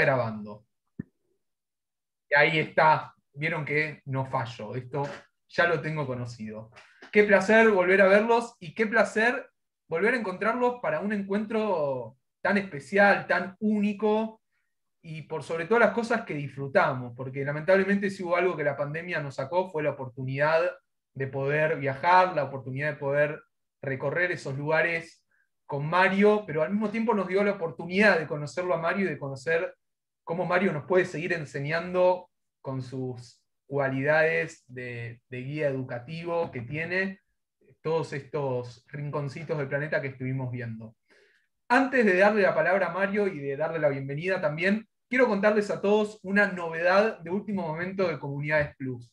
Grabando. Y ahí está. Vieron que no fallo. Esto ya lo tengo conocido. Qué placer volver a verlos y qué placer volver a encontrarlos para un encuentro tan especial, tan único y por sobre todas las cosas que disfrutamos, porque lamentablemente si hubo algo que la pandemia nos sacó fue la oportunidad de poder viajar, la oportunidad de poder recorrer esos lugares con Mario, pero al mismo tiempo nos dio la oportunidad de conocerlo a Mario y de conocer cómo Mario nos puede seguir enseñando con sus cualidades de guía educativo que tiene todos estos rinconcitos del planeta que estuvimos viendo. Antes de darle la palabra a Mario y de darle la bienvenida también, quiero contarles a todos una novedad de último momento de Comunidades Plus.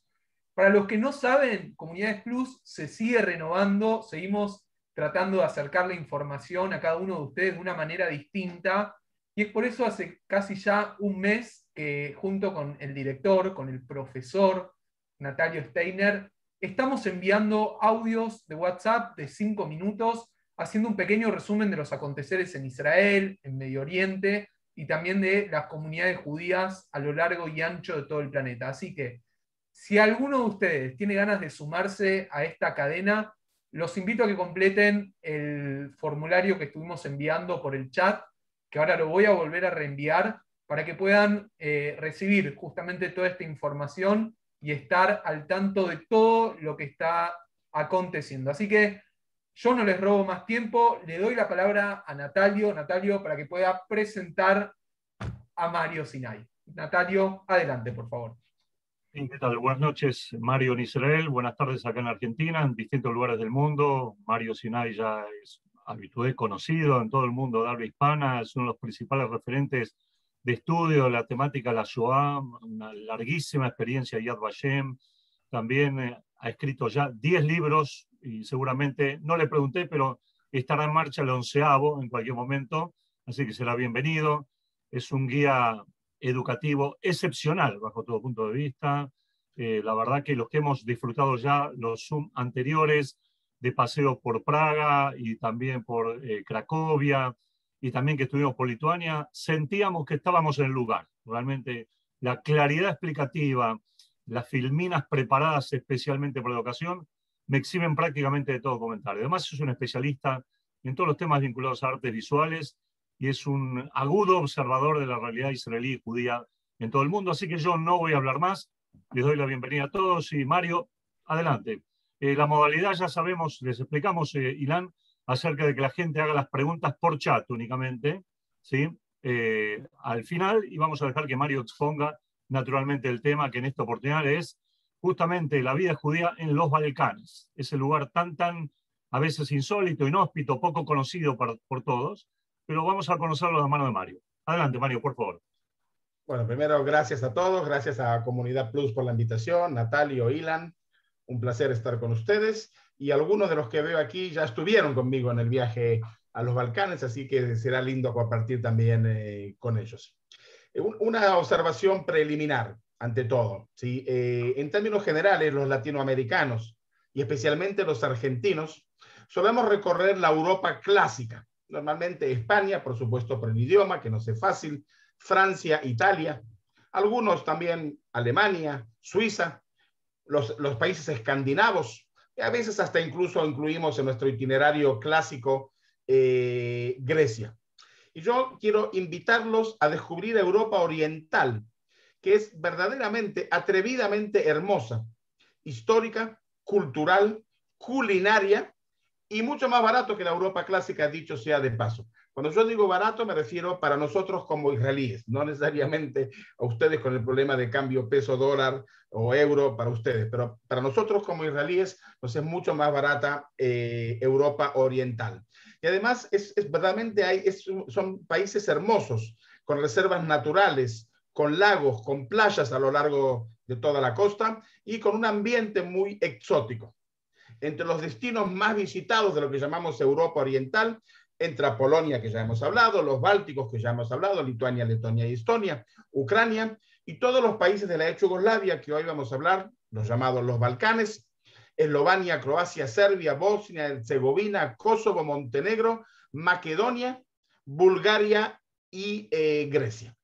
Para los que no saben, Comunidades Plus se sigue renovando, seguimos tratando de acercarle información a cada uno de ustedes de una manera distinta, y es por eso hace casi ya un mes que junto con el director, con el profesor Natalio Steiner, estamos enviando audios de WhatsApp de 5 minutos haciendo un pequeño resumen de los aconteceres en Israel, en Medio Oriente y también de las comunidades judías a lo largo y ancho de todo el planeta. Así que, si alguno de ustedes tiene ganas de sumarse a esta cadena, los invito a que completen el formulario que estuvimos enviando por el chat, que ahora lo voy a volver a reenviar, para que puedan recibir justamente toda esta información y estar al tanto de todo lo que está aconteciendo. Así que yo no les robo más tiempo, le doy la palabra a Natalio, para que pueda presentar a Mario Sinai. Natalio, adelante, por favor. ¿Qué tal? Buenas noches, Mario en Israel, buenas tardes acá en Argentina, en distintos lugares del mundo. Mario Sinai ya es habitué, conocido en todo el mundo de habla hispana, es uno de los principales referentes de estudio de la temática de la Shoah, una larguísima experiencia en Yad Vashem. También ha escrito ya 10 libros y seguramente, no le pregunté, pero estará en marcha el 11º en cualquier momento, así que será bienvenido. Es un guía educativo excepcional bajo todo punto de vista. La verdad que los que hemos disfrutado ya los Zoom anteriores, de paseo por Praga y también por Cracovia, y también que estuvimos por Lituania, sentíamos que estábamos en el lugar. Realmente la claridad explicativa, las filminas preparadas especialmente por la ocasión, me eximen prácticamente de todo comentario. Además es un especialista en todos los temas vinculados a artes visuales y es un agudo observador de la realidad israelí y judía en todo el mundo. Así que yo no voy a hablar más. Les doy la bienvenida a todos y Mario, adelante. La modalidad ya sabemos, les explicamos, Ilan, acerca de que la gente haga las preguntas por chat únicamente, ¿sí? Al final, y vamos a dejar que Mario exponga naturalmente el tema que en esta oportunidad es justamente la vida judía en los Balcanes, ese lugar tan a veces insólito, inhóspito, poco conocido por todos, pero vamos a conocerlo de la mano de Mario. Adelante, Mario, por favor. Bueno, primero, gracias a todos, gracias a Comunidad Plus por la invitación, Natalio, Ilan, un placer estar con ustedes, y algunos de los que veo aquí ya estuvieron conmigo en el viaje a los Balcanes, así que será lindo compartir también con ellos. Una observación preliminar, ante todo, ¿sí? En términos generales, los latinoamericanos, y especialmente los argentinos, solemos recorrer la Europa clásica, normalmente España, por supuesto por el idioma, que nos es fácil, Francia, Italia, algunos también Alemania, Suiza, los países escandinavos, y a veces hasta incluso incluimos en nuestro itinerario clásico Grecia. Y yo quiero invitarlos a descubrir Europa Oriental, que es verdaderamente, atrevidamente hermosa, histórica, cultural, culinaria y mucho más barato que la Europa clásica, dicho sea de paso. Cuando yo digo barato me refiero para nosotros como israelíes, no necesariamente a ustedes con el problema de cambio peso-dólar o euro para ustedes, pero para nosotros como israelíes nos es mucho más barata Europa Oriental. Y además verdaderamente son países hermosos, con reservas naturales, con lagos, con playas a lo largo de toda la costa y con un ambiente muy exótico. Entre los destinos más visitados de lo que llamamos Europa Oriental, entra Polonia, que ya hemos hablado, los Bálticos, que ya hemos hablado, Lituania, Letonia y Estonia, Ucrania, y todos los países de la ex Yugoslavia, que hoy vamos a hablar, los llamados los Balcanes, Eslovenia, Croacia, Serbia, Bosnia, Herzegovina, Kosovo, Montenegro, Macedonia, Bulgaria y Grecia.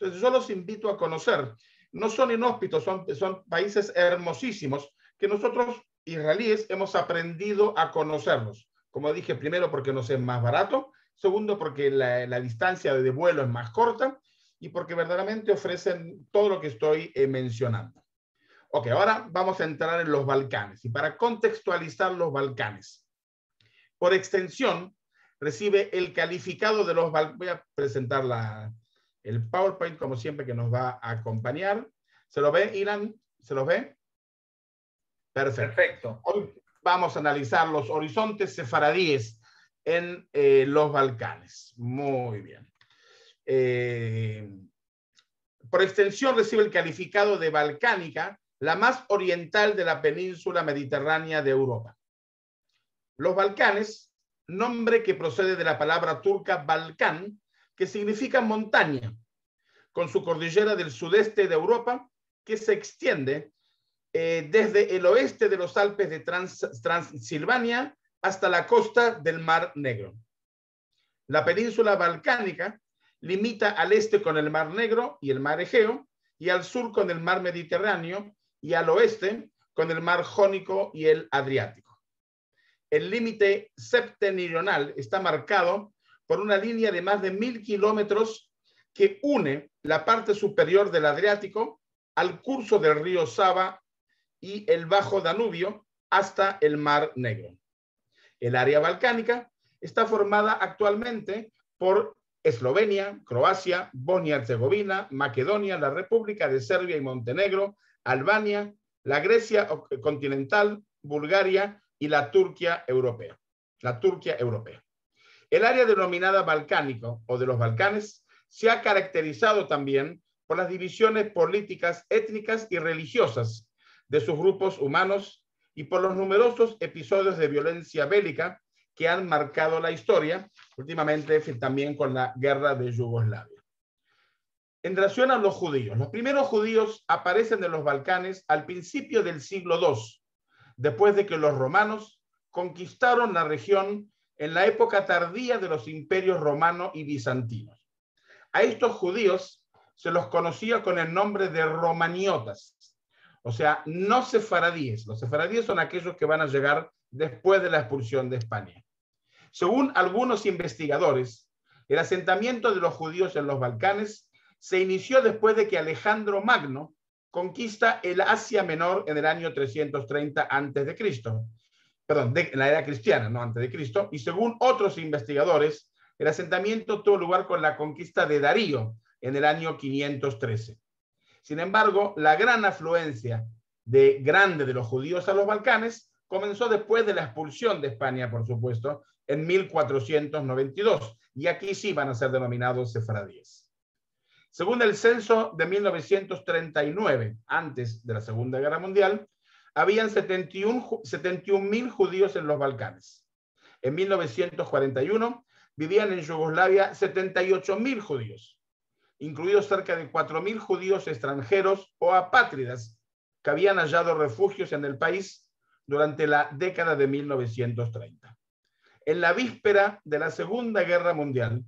Entonces yo los invito a conocer. No son inhóspitos, son países hermosísimos que nosotros, israelíes, hemos aprendido a conocerlos. Como dije, primero porque nos es más barato, segundo porque la distancia de vuelo es más corta y porque verdaderamente ofrecen todo lo que estoy mencionando. Ok, ahora vamos a entrar en los Balcanes. Y para contextualizar los Balcanes, por extensión, recibe el calificado de los Balcanes. Voy a presentar el PowerPoint, como siempre, que nos va a acompañar. ¿Se lo ve, Ilan? ¿Se lo ve? Perfecto. Perfecto. Hoy vamos a analizar los horizontes sefaradíes en los Balcanes. Muy bien. Por extensión, recibe el calificado de balcánica, la más oriental de la península mediterránea de Europa. Los Balcanes, nombre que procede de la palabra turca Balcán, que significa montaña, con su cordillera del sudeste de Europa, que se extiende desde el oeste de los Alpes de Transilvania hasta la costa del Mar Negro. La península balcánica limita al este con el Mar Negro y el Mar Egeo, y al sur con el Mar Mediterráneo, y al oeste con el Mar Jónico y el Adriático. El límite septentrional está marcado por una línea de más de 1000 kilómetros que une la parte superior del Adriático al curso del río Sava y el Bajo Danubio hasta el Mar Negro. El área balcánica está formada actualmente por Eslovenia, Croacia, Bosnia-Herzegovina, Macedonia, la República de Serbia y Montenegro, Albania, la Grecia continental, Bulgaria y la Turquía europea. El área denominada balcánico o de los Balcanes se ha caracterizado también por las divisiones políticas, étnicas y religiosas de sus grupos humanos y por los numerosos episodios de violencia bélica que han marcado la historia, últimamente también con la guerra de Yugoslavia. En relación a los judíos, los primeros judíos aparecen en los Balcanes al principio del siglo II, después de que los romanos conquistaron la región en la época tardía de los imperios romano y bizantinos. A estos judíos se los conocía con el nombre de romaniotas, o sea, no sefaradíes. Los sefaradíes son aquellos que van a llegar después de la expulsión de España. Según algunos investigadores, el asentamiento de los judíos en los Balcanes se inició después de que Alejandro Magno conquista el Asia Menor en el año 330 a.C. Perdón, en la era cristiana, no antes de Cristo. Y según otros investigadores, el asentamiento tuvo lugar con la conquista de Darío en el año 513. Sin embargo, la gran afluencia grande de los judíos a los Balcanes comenzó después de la expulsión de España, por supuesto, en 1492. Y aquí sí van a ser denominados sefaradíes. Según el censo de 1939, antes de la Segunda Guerra Mundial, habían 71.000 judíos en los Balcanes. En 1941 vivían en Yugoslavia 78.000 judíos, incluidos cerca de 4.000 judíos extranjeros o apátridas que habían hallado refugios en el país durante la década de 1930. En la víspera de la Segunda Guerra Mundial,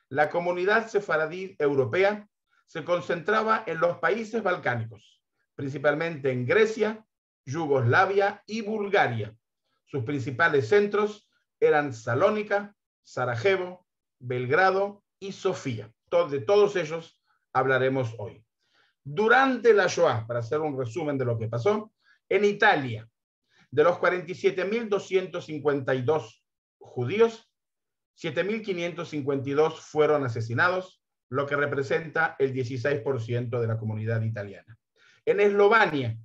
la comunidad sefaradí europea se concentraba en los países balcánicos, principalmente en Grecia, Yugoslavia y Bulgaria. Sus principales centros eran Salónica, Sarajevo, Belgrado y Sofía. De todos ellos hablaremos hoy. Durante la Shoah, para hacer un resumen de lo que pasó, en Italia, de los 47.252 judíos, 7.552 fueron asesinados, lo que representa el 16% de la comunidad italiana. En Eslovenia,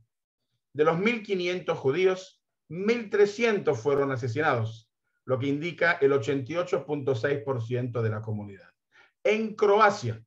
de los 1.500 judíos, 1.300 fueron asesinados, lo que indica el 88.6% de la comunidad. En Croacia,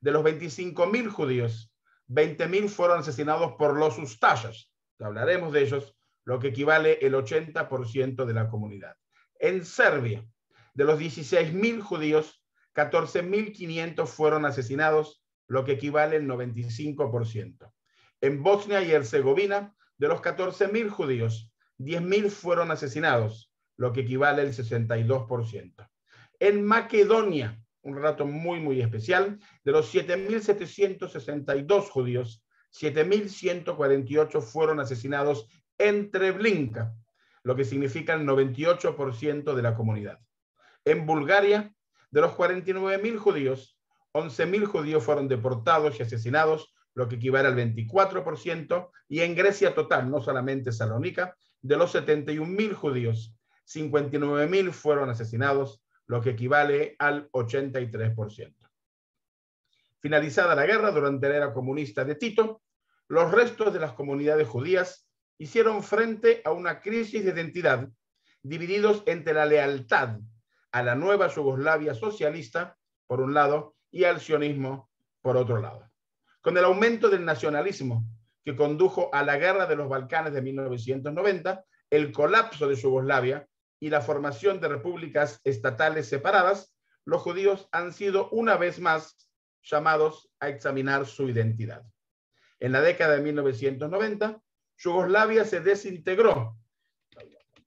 de los 25.000 judíos, 20.000 fueron asesinados por los ustašas, hablaremos de ellos, lo que equivale el 80% de la comunidad. En Serbia, de los 16.000 judíos, 14.500 fueron asesinados, lo que equivale al 95%. En Bosnia y Herzegovina, de los 14.000 judíos, 10.000 fueron asesinados, lo que equivale al 62%. En Macedonia, un relato muy, muy especial. De los 7.762 judíos, 7.148 fueron asesinados en Treblinka, lo que significa el 98% de la comunidad. En Bulgaria, de los 49.000 judíos, 11.000 judíos fueron deportados y asesinados, lo que equivale al 24%, y en Grecia total, no solamente Salónica, de los 71.000 judíos, 59.000 fueron asesinados, lo que equivale al 83%. Finalizada la guerra durante la era comunista de Tito, los restos de las comunidades judías hicieron frente a una crisis de identidad, divididos entre la lealtad a la nueva Yugoslavia socialista, por un lado, y al sionismo, por otro lado. Con el aumento del nacionalismo que condujo a la guerra de los Balcanes de 1990, el colapso de Yugoslavia y la formación de repúblicas estatales separadas, los judíos han sido una vez más llamados a examinar su identidad. En la década de 1990, Yugoslavia se desintegró.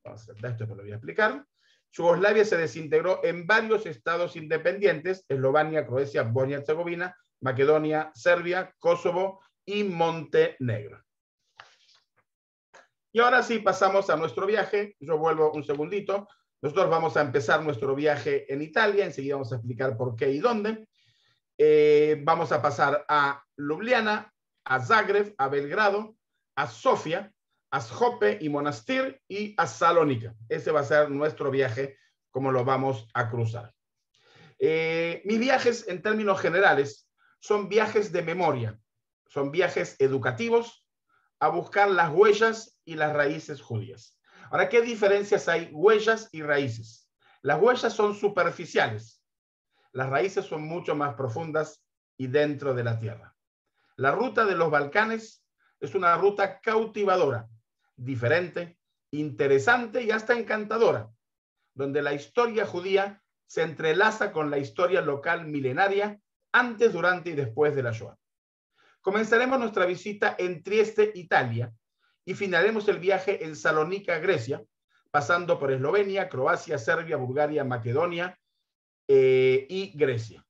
Esto me lo voy a explicar. Yugoslavia se desintegró en varios estados independientes: Eslovenia, Croacia, Bosnia y Herzegovina, Macedonia, Serbia, Kosovo y Montenegro. Y ahora sí pasamos a nuestro viaje. Yo vuelvo un segundito. Nosotros vamos a empezar nuestro viaje en Italia. Enseguida vamos a explicar por qué y dónde. Vamos a pasar a Ljubljana, a Zagreb, a Belgrado, a Sofía, a Skopje y Monastir y a Salónica. Ese va a ser nuestro viaje, como lo vamos a cruzar. Mis viajes, en términos generales, son viajes de memoria, son viajes educativos a buscar las huellas y las raíces judías. Ahora, ¿qué diferencias hay? Huellas y raíces. Las huellas son superficiales, las raíces son mucho más profundas y dentro de la tierra. La ruta de los Balcanes es una ruta cautivadora, diferente, interesante y hasta encantadora, donde la historia judía se entrelaza con la historia local milenaria antes, durante y después de la Shoah. Comenzaremos nuestra visita en Trieste, Italia, y finalizaremos el viaje en Salónica, Grecia, pasando por Eslovenia, Croacia, Serbia, Bulgaria, Macedonia y Grecia.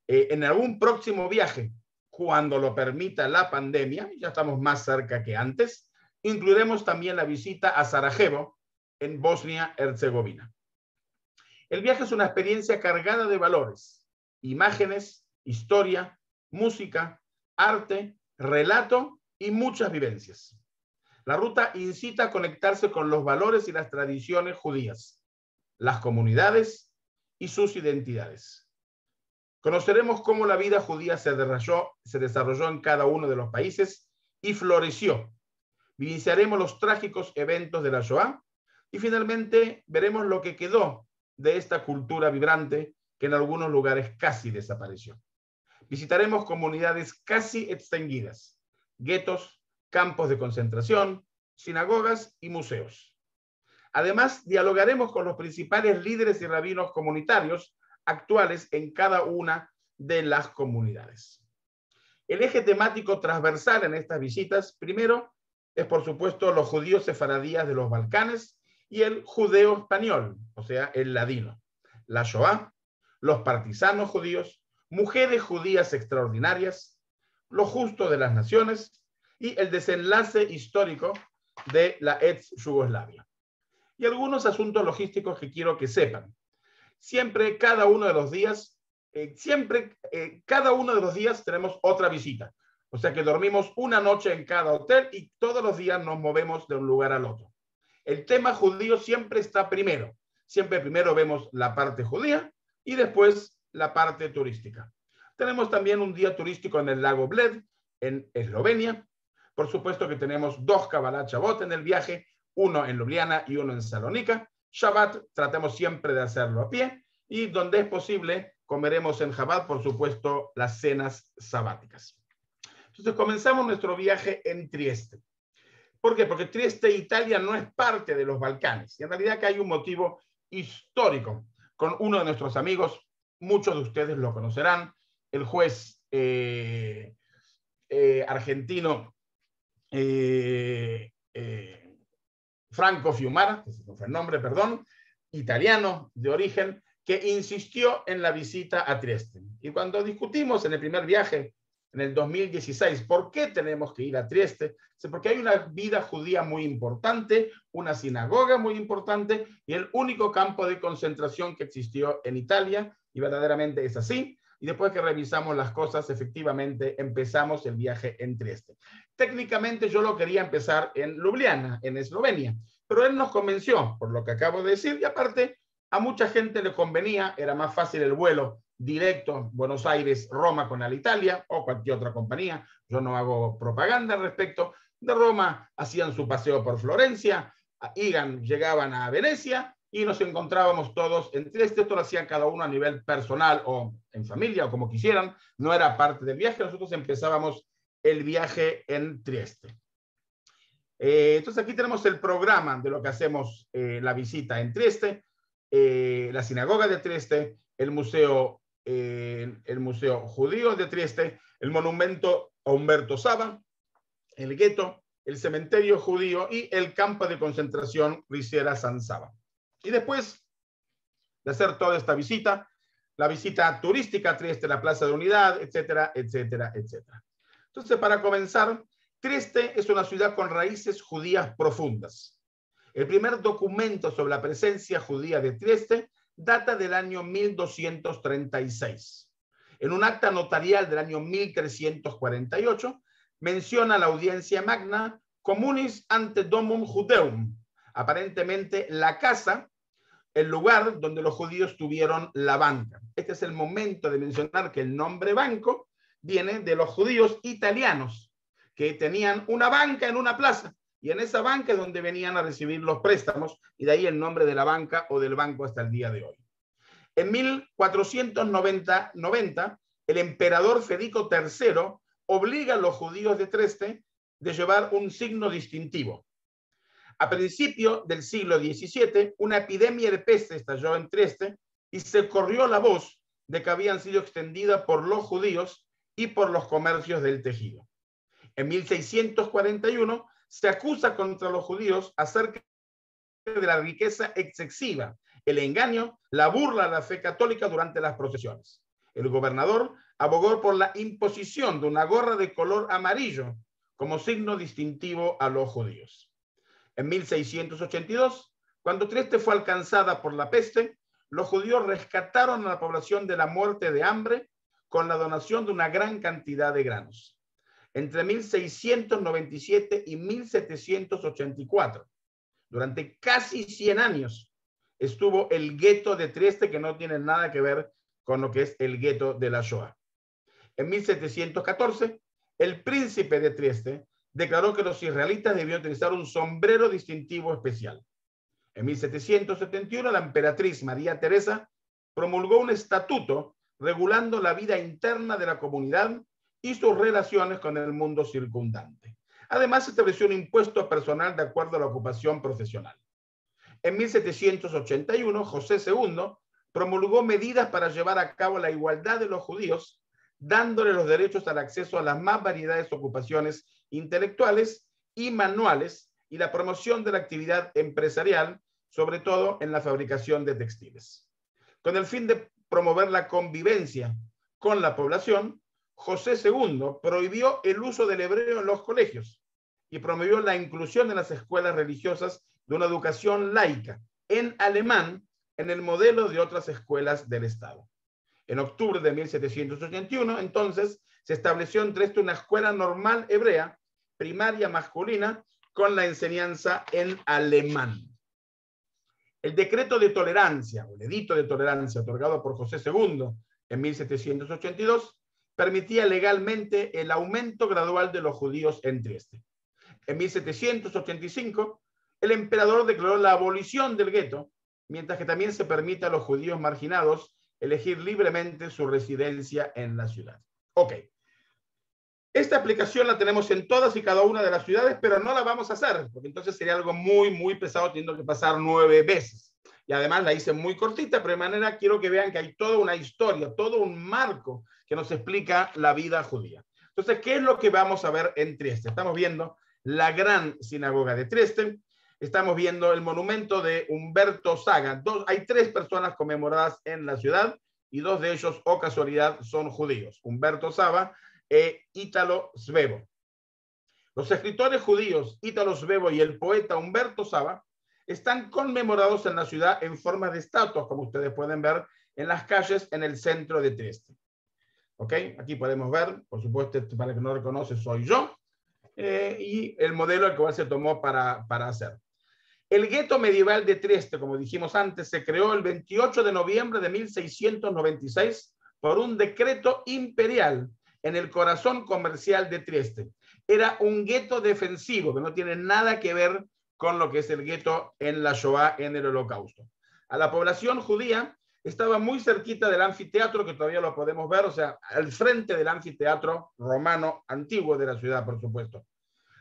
En algún próximo viaje, cuando lo permita la pandemia, ya estamos más cerca que antes, incluiremos también la visita a Sarajevo, en Bosnia-Herzegovina. El viaje es una experiencia cargada de valores, imágenes, historia, música, arte, relato y muchas vivencias. La ruta incita a conectarse con los valores y las tradiciones judías, las comunidades y sus identidades. Conoceremos cómo la vida judía se desarrolló en cada uno de los países y floreció. Vivenciaremos los trágicos eventos de la Shoah y finalmente veremos lo que quedó de esta cultura vibrante que en algunos lugares casi desapareció. Visitaremos comunidades casi extinguidas, guetos, campos de concentración, sinagogas y museos. Además, dialogaremos con los principales líderes y rabinos comunitarios actuales en cada una de las comunidades. El eje temático transversal en estas visitas, primero, es por supuesto los judíos sefaradíes de los Balcanes y el judeo español, o sea, el ladino, la Shoah, los partisanos judíos, mujeres judías extraordinarias, lo justo de las naciones y el desenlace histórico de la ex Yugoslavia. Y algunos asuntos logísticos que quiero que sepan. Siempre, cada uno de los días, tenemos otra visita. O sea que dormimos una noche en cada hotel y todos los días nos movemos de un lugar al otro. El tema judío siempre está primero. Siempre primero vemos la parte judía y después la parte turística. Tenemos también un día turístico en el lago Bled, en Eslovenia. Por supuesto que tenemos 2 Kabbalat Shabbat en el viaje, uno en Ljubljana y uno en Salónica. Shabbat tratemos siempre de hacerlo a pie y donde es posible comeremos en Shabbat, por supuesto, las cenas sabáticas. Entonces comenzamos nuestro viaje en Trieste. ¿Por qué? Porque Trieste, Italia, no es parte de los Balcanes. Y en realidad que hay un motivo histórico con uno de nuestros amigos, muchos de ustedes lo conocerán, el juez argentino Franco Fiumara, ese no fue el nombre, perdón, italiano de origen, que insistió en la visita a Trieste. Y cuando discutimos en el primer viaje, en el 2016, ¿por qué tenemos que ir a Trieste? Porque hay una vida judía muy importante, una sinagoga muy importante y el único campo de concentración que existió en Italia, y verdaderamente es así. Y después que revisamos las cosas, efectivamente empezamos el viaje en Trieste. Técnicamente yo lo quería empezar en Ljubljana, en Eslovenia, pero él nos convenció, por lo que acabo de decir, y aparte a mucha gente le convenía, era más fácil el vuelo directo Buenos Aires-Roma con Alitalia o cualquier otra compañía. Yo no hago propaganda al respecto. De Roma hacían su paseo por Florencia, llegaban a Venecia y nos encontrábamos todos en Trieste. Esto lo hacían cada uno a nivel personal o en familia o como quisieran. No era parte del viaje. Nosotros empezábamos el viaje en Trieste. Entonces aquí tenemos el programa de lo que hacemos la visita en Trieste, la sinagoga de Trieste, el museo judío de Trieste, el monumento a Humberto Saba, el gueto, el cementerio judío y el campo de concentración Riviera San Saba. Y después de hacer toda esta visita, la visita turística a Trieste, la Plaza de Unidad, etcétera, etcétera, etcétera. Entonces, para comenzar, Trieste es una ciudad con raíces judías profundas. El primer documento sobre la presencia judía de Trieste data del año 1236. En un acta notarial del año 1348, menciona la audiencia magna Communis ante domum Judeum, aparentemente la casa, el lugar donde los judíos tuvieron la banca. Este es el momento de mencionar que el nombre banco viene de los judíos italianos, que tenían una banca en una plaza, y en esa banca es donde venían a recibir los préstamos, y de ahí el nombre de la banca o del banco hasta el día de hoy. En 1490, el emperador Federico III obliga a los judíos de Trieste de llevar un signo distintivo. A principios del siglo XVII, una epidemia de peste estalló en Trieste y se corrió la voz de que habían sido extendidas por los judíos y por los comercios del tejido. En 1641 se acusa contra los judíos acerca de la riqueza excesiva, el engaño, la burla a la fe católica durante las procesiones. El gobernador abogó por la imposición de una gorra de color amarillo como signo distintivo a los judíos. En 1682, cuando Trieste fue alcanzada por la peste, los judíos rescataron a la población de la muerte de hambre con la donación de una gran cantidad de granos. Entre 1697 y 1784, durante casi 100 años, estuvo el gueto de Trieste, que no tiene nada que ver con lo que es el gueto de la Shoah. En 1714, el príncipe de Trieste declaró que los israelitas debían utilizar un sombrero distintivo especial. En 1771, la emperatriz María Teresa promulgó un estatuto regulando la vida interna de la comunidad y sus relaciones con el mundo circundante. Además, se estableció un impuesto personal de acuerdo a la ocupación profesional. En 1781, José II promulgó medidas para llevar a cabo la igualdad de los judíos, dándole los derechos al acceso a las más variedades ocupaciones intelectuales y manuales y la promoción de la actividad empresarial, sobre todo en la fabricación de textiles. Con el fin de promover la convivencia con la población, José II prohibió el uso del hebreo en los colegios y promovió la inclusión en las escuelas religiosas de una educación laica en alemán en el modelo de otras escuelas del Estado. En octubre de 1781, entonces, se estableció en Trieste una escuela normal hebrea, primaria masculina, con la enseñanza en alemán. El decreto de tolerancia, o el edicto de tolerancia otorgado por José II en 1782, permitía legalmente el aumento gradual de los judíos en Trieste. En 1785, el emperador declaró la abolición del gueto, mientras que también se permite a los judíos marginados elegir libremente su residencia en la ciudad. Ok. Esta aplicación la tenemos en todas y cada una de las ciudades, pero no la vamos a hacer, porque entonces sería algo muy, muy pesado teniendo que pasar 9 veces. Y además la hice muy cortita, pero de manera quiero que vean que hay toda una historia, todo un marco que nos explica la vida judía. Entonces, ¿qué es lo que vamos a ver en Trieste? Estamos viendo la gran sinagoga de Trieste. estamos viendo el monumento de Umberto Saga. Hay 3 personas conmemoradas en la ciudad y 2 de ellos, o casualidad, son judíos, Umberto Saba e Ítalo Svevo. Los escritores judíos Ítalo Svevo y el poeta Umberto Saba están conmemorados en la ciudad en forma de estatuas, como ustedes pueden ver en las calles en el centro de Trieste. ¿Ok? Aquí podemos ver, por supuesto, para el que no reconoce, soy yo, y el modelo al cual se tomó para hacer. El gueto medieval de Trieste, como dijimos antes, se creó el 28 de noviembre de 1696 por un decreto imperial en el corazón comercial de Trieste. Era un gueto defensivo que no tiene nada que ver con lo que es el gueto en la Shoah, en el Holocausto. A la población judía estaba muy cerquita del anfiteatro, que todavía lo podemos ver, o sea, al frente del anfiteatro romano antiguo de la ciudad, por supuesto.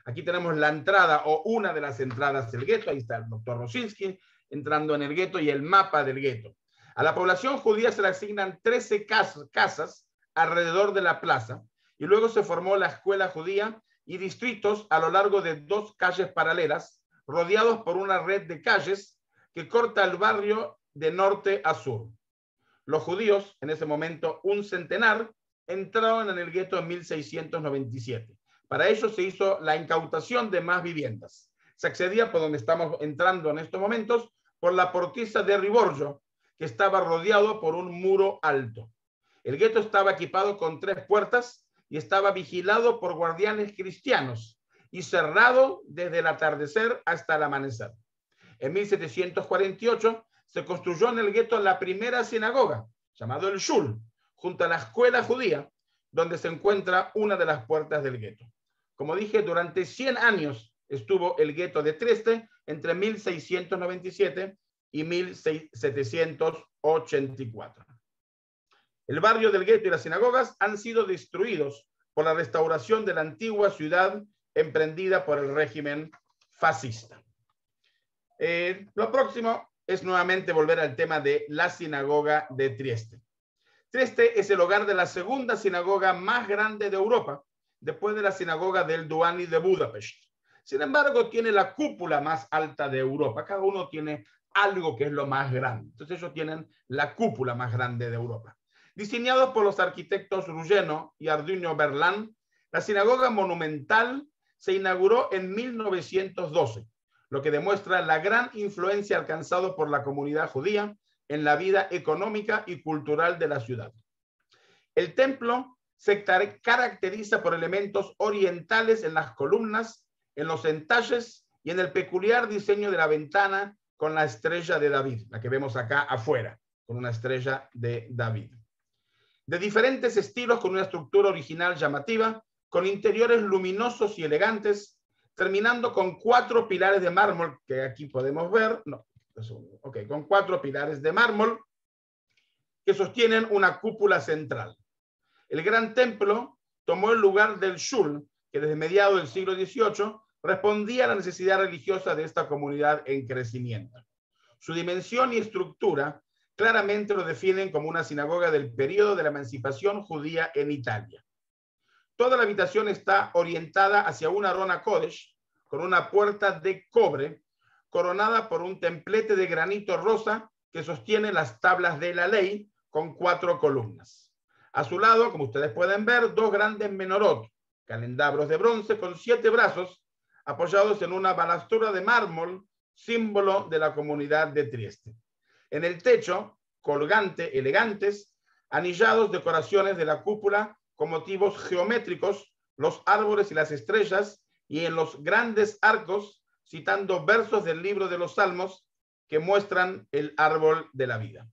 Aquí tenemos la entrada o una de las entradas del gueto. Ahí está el doctor Rosinski entrando en el gueto y el mapa del gueto. A la población judía se le asignan 13 casas alrededor de la plaza y luego se formó la escuela judía y distritos a lo largo de 2 calles paralelas rodeados por una red de calles que corta el barrio de norte a sur. Los judíos, en ese momento un centenar, entraron en el gueto en 1697. Para ello se hizo la incautación de más viviendas. Se accedía por donde estamos entrando en estos momentos, por la portiza de Riborgio, que estaba rodeado por un muro alto. El gueto estaba equipado con 3 puertas y estaba vigilado por guardianes cristianos y cerrado desde el atardecer hasta el amanecer. En 1748 se construyó en el gueto la primera sinagoga, llamado el Shul, junto a la escuela judía, donde se encuentra una de las puertas del gueto. Como dije, durante 100 años estuvo el gueto de Trieste entre 1697 y 1784. El barrio del gueto y las sinagogas han sido destruidos por la restauración de la antigua ciudad emprendida por el régimen fascista. Lo próximo es nuevamente volver al tema de la sinagoga de Trieste. Trieste es el hogar de la segunda sinagoga más grande de Europa, después de la sinagoga del Duani de Budapest. Sin embargo, tiene la cúpula más alta de Europa. Cada uno tiene algo que es lo más grande. Entonces ellos tienen la cúpula más grande de Europa. Diseñado por los arquitectos Ruggiero y Arduino Berlán, la sinagoga monumental se inauguró en 1912, lo que demuestra la gran influencia alcanzada por la comunidad judía en la vida económica y cultural de la ciudad. El templo se caracteriza por elementos orientales en las columnas, en los entalles y en el peculiar diseño de la ventana con la estrella de David, la que vemos acá afuera, con una estrella de David. De diferentes estilos, con una estructura original llamativa, con interiores luminosos y elegantes, terminando con 4 pilares de mármol, que aquí podemos ver, con 4 pilares de mármol que sostienen una cúpula central. El gran templo tomó el lugar del Shul, que desde mediados del siglo XVIII respondía a la necesidad religiosa de esta comunidad en crecimiento. Su dimensión y estructura claramente lo definen como una sinagoga del periodo de la emancipación judía en Italia. Toda la habitación está orientada hacia una Arona Kodesh, con una puerta de cobre, coronada por un templete de granito rosa que sostiene las tablas de la ley con 4 columnas. A su lado, como ustedes pueden ver, 2 grandes menorot, candelabros de bronce con 7 brazos, apoyados en una balastura de mármol, símbolo de la comunidad de Trieste. En el techo, colgante, elegantes, anillados decoraciones de la cúpula con motivos geométricos, los árboles y las estrellas, y en los grandes arcos, citando versos del libro de los Salmos que muestran el árbol de la vida.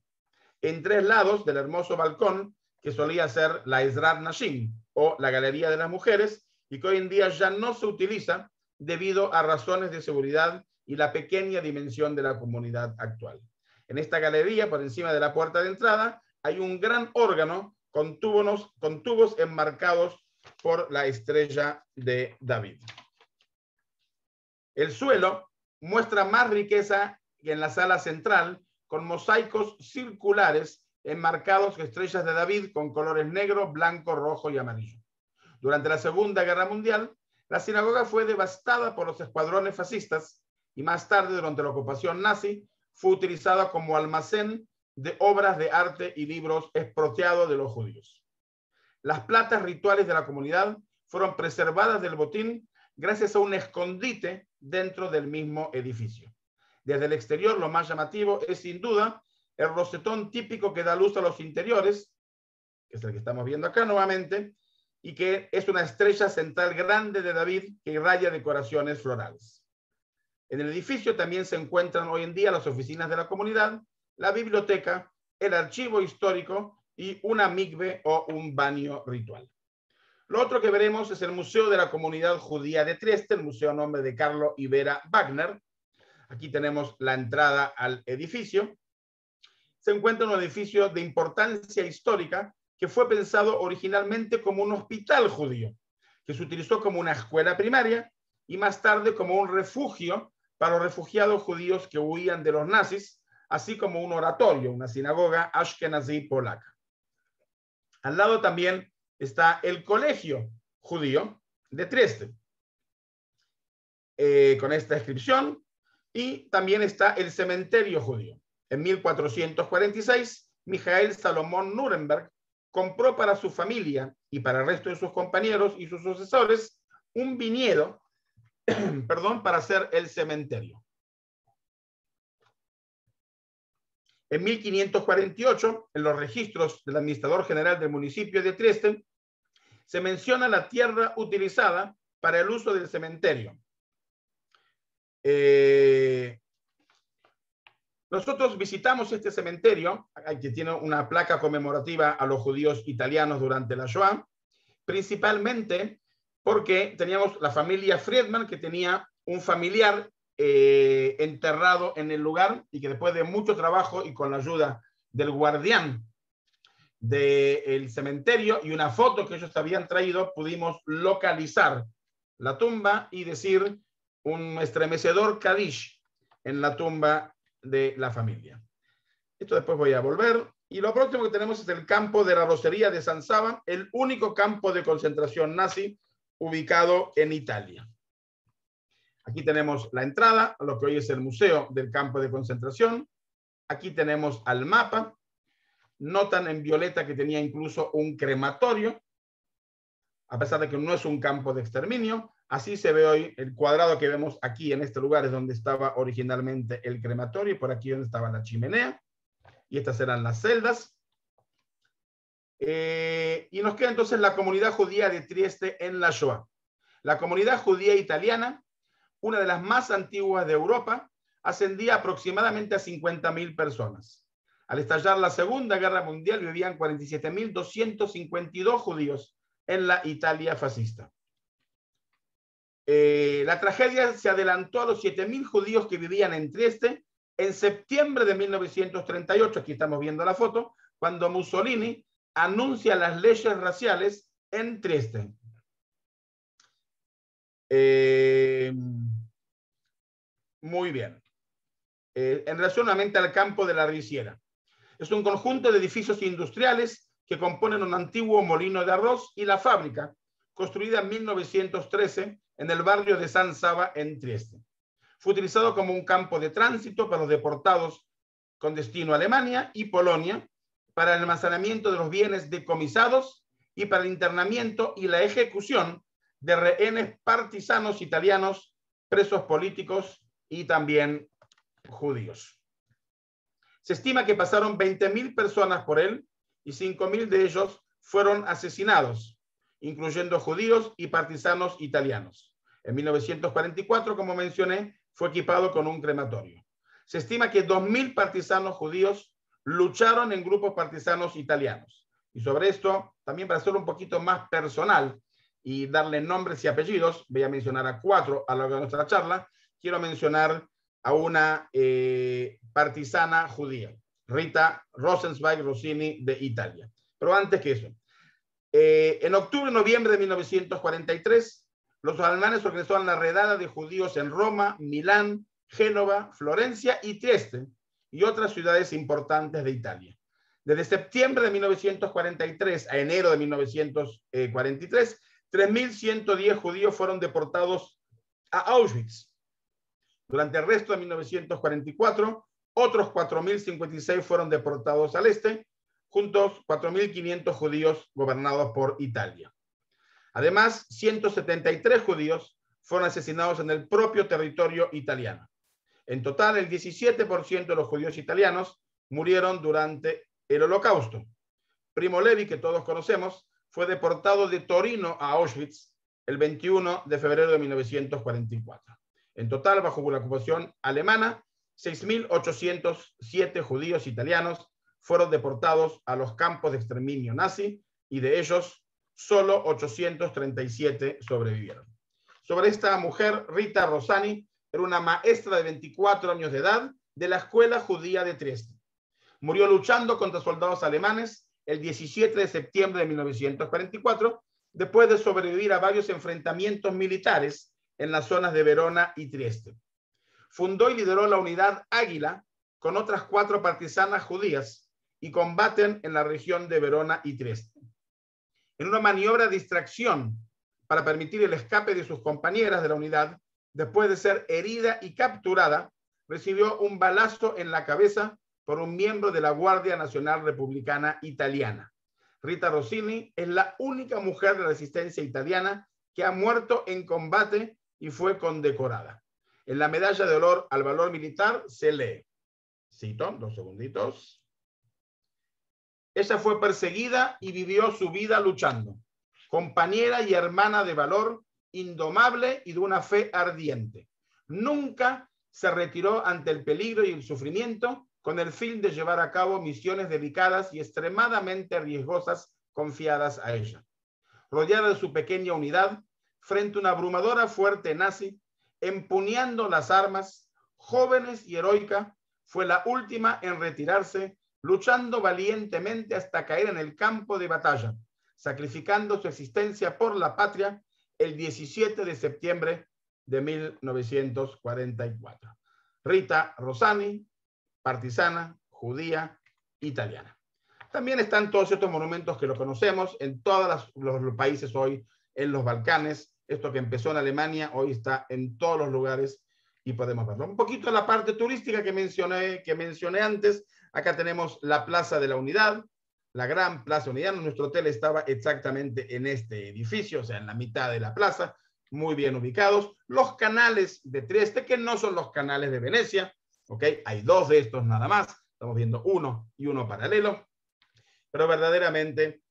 En 3 lados del hermoso balcón, que solía ser la Ezrat Nashim, o la Galería de las Mujeres, y que hoy en día ya no se utiliza debido a razones de seguridad y la pequeña dimensión de la comunidad actual. En esta galería, por encima de la puerta de entrada, hay un gran órgano con tubos enmarcados por la estrella de David. El suelo muestra más riqueza que en la sala central, con mosaicos circulares enmarcados con estrellas de David con colores negro, blanco, rojo y amarillo. Durante la Segunda Guerra Mundial, la sinagoga fue devastada por los escuadrones fascistas y más tarde, durante la ocupación nazi, fue utilizada como almacén de obras de arte y libros expropiados de los judíos. Las platas rituales de la comunidad fueron preservadas del botín gracias a un escondite dentro del mismo edificio. Desde el exterior, lo más llamativo es sin duda el rosetón típico que da luz a los interiores, que es el que estamos viendo acá nuevamente, y que es una estrella central grande de David que irradia decoraciones florales. En el edificio también se encuentran hoy en día las oficinas de la comunidad, la biblioteca, el archivo histórico y una mikve o un baño ritual. Lo otro que veremos es el Museo de la Comunidad Judía de Trieste, el museo a nombre de Carlo y Vera Wagner. Aquí tenemos la entrada al edificio. Se encuentra un edificio de importancia histórica que fue pensado originalmente como un hospital judío, que se utilizó como una escuela primaria y más tarde como un refugio para los refugiados judíos que huían de los nazis, así como un oratorio, una sinagoga ashkenazí polaca. Al lado también está el colegio judío de Trieste, con esta inscripción, y también está el cementerio judío. En 1446, Mijael Salomón Nuremberg compró para su familia y para el resto de sus compañeros y sus sucesores un viñedo para hacer el cementerio. En 1548, en los registros del administrador general del municipio de Trieste, se menciona la tierra utilizada para el uso del cementerio. Nosotros visitamos este cementerio, que tiene una placa conmemorativa a los judíos italianos durante la Shoah, principalmente porque teníamos la familia Friedman, que tenía un familiar enterrado en el lugar y que después de mucho trabajo y con la ayuda del guardián del cementerio y una foto que ellos habían traído, pudimos localizar la tumba y decir un estremecedor Kadish en la tumba de la familia. Esto después voy a volver. Y lo próximo que tenemos es el campo de la Rosería de San Saba, el único campo de concentración nazi ubicado en Italia. Aquí tenemos la entrada a lo que hoy es el museo del campo de concentración. Aquí tenemos al mapa. Notan en violeta que tenía incluso un crematorio, a pesar de que no es un campo de exterminio. Así se ve hoy el cuadrado que vemos aquí en este lugar, es donde estaba originalmente el crematorio, y por aquí donde estaba la chimenea. Y estas eran las celdas. Y nos queda entonces la comunidad judía de Trieste en la Shoah. La comunidad judía italiana, una de las más antiguas de Europa, ascendía aproximadamente a 50.000 personas. Al estallar la Segunda Guerra Mundial vivían 47.252 judíos en la Italia fascista. La tragedia se adelantó a los 7.000 judíos que vivían en Trieste en septiembre de 1938. Aquí estamos viendo la foto, cuando Mussolini anuncia las leyes raciales en Trieste. Muy bien. En relación nuevamente al campo de la Risiera. Es un conjunto de edificios industriales que componen un antiguo molino de arroz y la fábrica, construida en 1913 en el barrio de San Saba, en Trieste. Fue utilizado como un campo de tránsito para los deportados con destino a Alemania y Polonia, para el almacenamiento de los bienes decomisados y para el internamiento y la ejecución de rehenes partisanos italianos, presos políticos y también judíos. Se estima que pasaron 20.000 personas por él y 5.000 de ellos fueron asesinados, incluyendo judíos y partisanos italianos. En 1944, como mencioné, fue equipado con un crematorio. Se estima que 2.000 partisanos judíos lucharon en grupos partisanos italianos. Y sobre esto, también para ser un poquito más personal y darle nombres y apellidos, voy a mencionar a 4 a lo largo de nuestra charla. Quiero mencionar a una partisana judía, Rita Rosenzweig Rossini, de Italia. Pero antes que eso, en octubre y noviembre de 1943, los alemanes organizaron la redada de judíos en Roma, Milán, Génova, Florencia y Trieste, y otras ciudades importantes de Italia. Desde septiembre de 1943 a enero de 1943, 3.110 judíos fueron deportados a Auschwitz. Durante el resto de 1944, otros 4.056 fueron deportados al este, juntos 4.500 judíos gobernados por Italia. Además, 173 judíos fueron asesinados en el propio territorio italiano. En total, el 17% de los judíos italianos murieron durante el Holocausto. Primo Levi, que todos conocemos, fue deportado de Torino a Auschwitz el 21 de febrero de 1944. En total, bajo la ocupación alemana, 6.807 judíos italianos fueron deportados a los campos de exterminio nazi y de ellos solo 837 sobrevivieron. Sobre esta mujer, Rita Rossani era una maestra de 24 años de edad de la escuela judía de Trieste. Murió luchando contra soldados alemanes el 17 de septiembre de 1944, después de sobrevivir a varios enfrentamientos militares en las zonas de Verona y Trieste. Fundó y lideró la unidad Águila con otras 4 partisanas judías y combaten en la región de Verona y Trieste. En una maniobra de distracción para permitir el escape de sus compañeras de la unidad, después de ser herida y capturada, recibió un balazo en la cabeza por un miembro de la Guardia Nacional Republicana Italiana. Rita Rossini es la única mujer de la resistencia italiana que ha muerto en combate y fue condecorada. En la medalla de honor al valor militar se lee, cito, 2 segunditos, ella fue perseguida y vivió su vida luchando, compañera y hermana de valor, indomable y de una fe ardiente. Nunca se retiró ante el peligro y el sufrimiento con el fin de llevar a cabo misiones delicadas y extremadamente riesgosas confiadas a ella. Rodeada de su pequeña unidad, frente a una abrumadora fuerte nazi, empuñando las armas, jóvenes y heroica, fue la última en retirarse, luchando valientemente hasta caer en el campo de batalla, sacrificando su existencia por la patria el 17 de septiembre de 1944. Rita Rossani, partisana, judía, italiana. También están todos estos monumentos que lo conocemos en todos los países hoy, en los Balcanes. Esto que empezó en Alemania, hoy está en todos los lugares y podemos verlo. Un poquito en la parte turística que mencioné antes. Acá tenemos la Plaza de la Unidad, la gran Plaza Unidad. Nuestro hotel estaba exactamente en este edificio, o sea, en la mitad de la plaza, muy bien ubicados. Los canales de Trieste, que no son los canales de Venecia, ¿ok? Hay 2 de estos nada más. Estamos viendo uno y uno paralelo, pero verdaderamente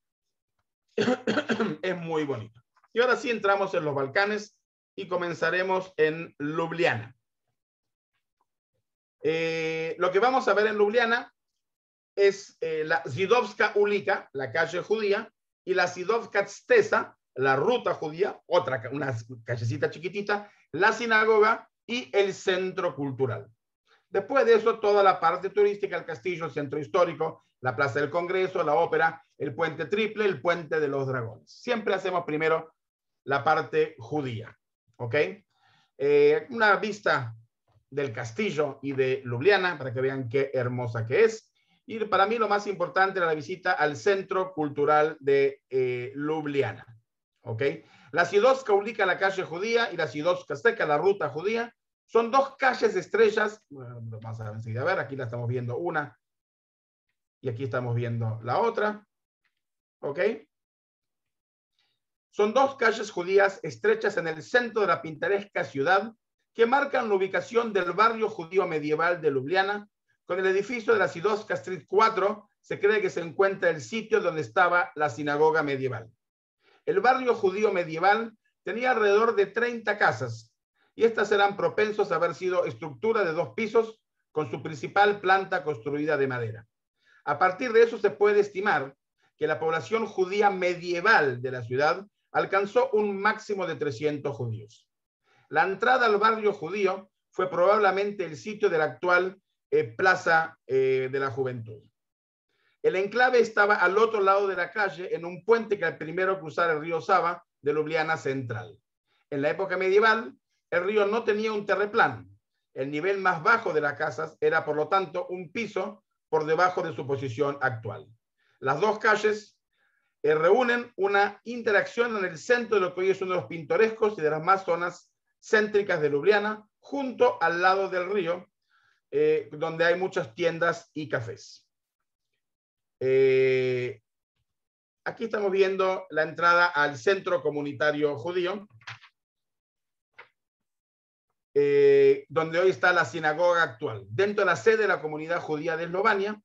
es muy bonito. Y ahora sí entramos en los Balcanes y comenzaremos en Ljubljana. Lo que vamos a ver en Ljubljana es la Židovska ulica, la calle judía, y la Židovska cesta, la ruta judía, una callecita chiquitita, la sinagoga y el centro cultural. Después de eso, toda la parte turística, el castillo, el centro histórico, la Plaza del Congreso, la ópera, el puente triple, el puente de los dragones. Siempre hacemos primero la parte judía, ¿ok? Una vista del castillo y de Ljubljana para que vean qué hermosa que es. Y para mí lo más importante era la visita al centro cultural de Ljubljana, ¿ok? La Židovska ulica, la calle judía, y la Židovska cesta, la ruta judía, son 2 calles estrellas. Vamos a enseguida a ver, aquí la estamos viendo una y aquí estamos viendo la otra, ¿ok? Son 2 calles judías estrechas en el centro de la pintoresca ciudad que marcan la ubicación del barrio judío medieval de Ljubljana. Con el edificio de la Židovska Street 4 se cree que se encuentra el sitio donde estaba la sinagoga medieval. El barrio judío medieval tenía alrededor de 30 casas y estas eran propensos a haber sido estructura de 2 pisos con su principal planta construida de madera. A partir de eso se puede estimar que la población judía medieval de la ciudad alcanzó un máximo de 300 judíos. La entrada al barrio judío fue probablemente el sitio de la actual Plaza de la Juventud. El enclave estaba al otro lado de la calle, en un puente que al primero cruzar el río Sava de Ljubljana central. En la época medieval, el río no tenía un terreplán. El nivel más bajo de las casas era, por lo tanto, un piso por debajo de su posición actual. Las 2 calles reúnen una interacción en el centro de lo que hoy es uno de los pintorescos y de las más zonas céntricas de Ljubljana, junto al lado del río, donde hay muchas tiendas y cafés. Aquí estamos viendo la entrada al centro comunitario judío, donde hoy está la sinagoga actual. Dentro de la sede de la comunidad judía de Eslovenia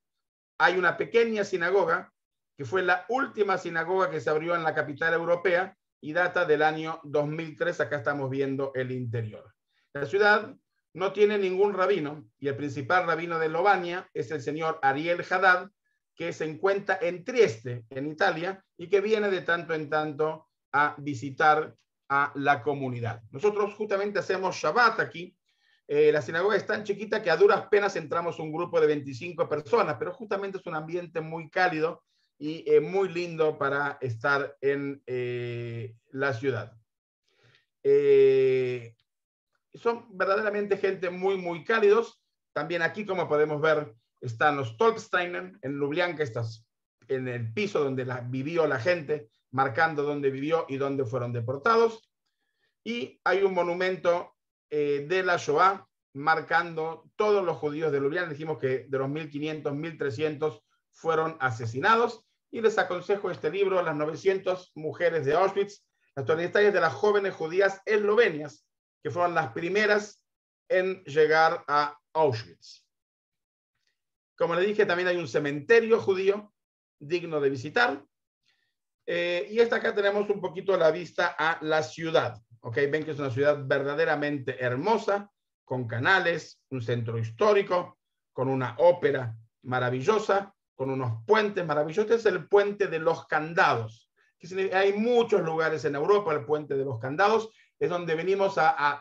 hay una pequeña sinagoga que fue la última sinagoga que se abrió en la capital europea y data del año 2003. Acá estamos viendo el interior. La ciudad no tiene ningún rabino y el principal rabino de Eslovenia es el señor Ariel Haddad, que se encuentra en Trieste, en Italia, y que viene de tanto en tanto a visitar a la comunidad. Nosotros justamente hacemos Shabbat aquí. La sinagoga es tan chiquita que a duras penas entramos un grupo de 25 personas, pero justamente es un ambiente muy cálido y muy lindo para estar en la ciudad. Son verdaderamente gente muy cálidos. También aquí, como podemos ver, están los Stolpsteiner en Lublianka, estas en el piso donde vivió la gente, marcando dónde vivió y dónde fueron deportados. Y hay un monumento de la Shoah marcando todos los judíos de Lublianka. Dijimos que de los 1500, 1300 fueron asesinados. Y les aconsejo este libro, Las 900 mujeres de Auschwitz, las historias de las jóvenes judías eslovenias, que fueron las primeras en llegar a Auschwitz. Como les dije, también hay un cementerio judío digno de visitar. Y acá tenemos un poquito la vista a la ciudad. ¿Okay? Ven que es una ciudad verdaderamente hermosa, con canales, un centro histórico, con una ópera maravillosa, con unos puentes maravillosos. Este es el puente de los Candados. Hay muchos lugares en Europa, el puente de los Candados es donde venimos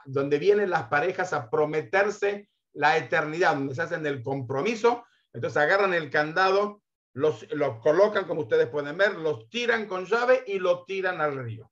donde vienen las parejas a prometerse la eternidad, donde se hacen el compromiso. Entonces agarran el candado, los colocan, como ustedes pueden ver, los tiran con llave y lo tiran al río.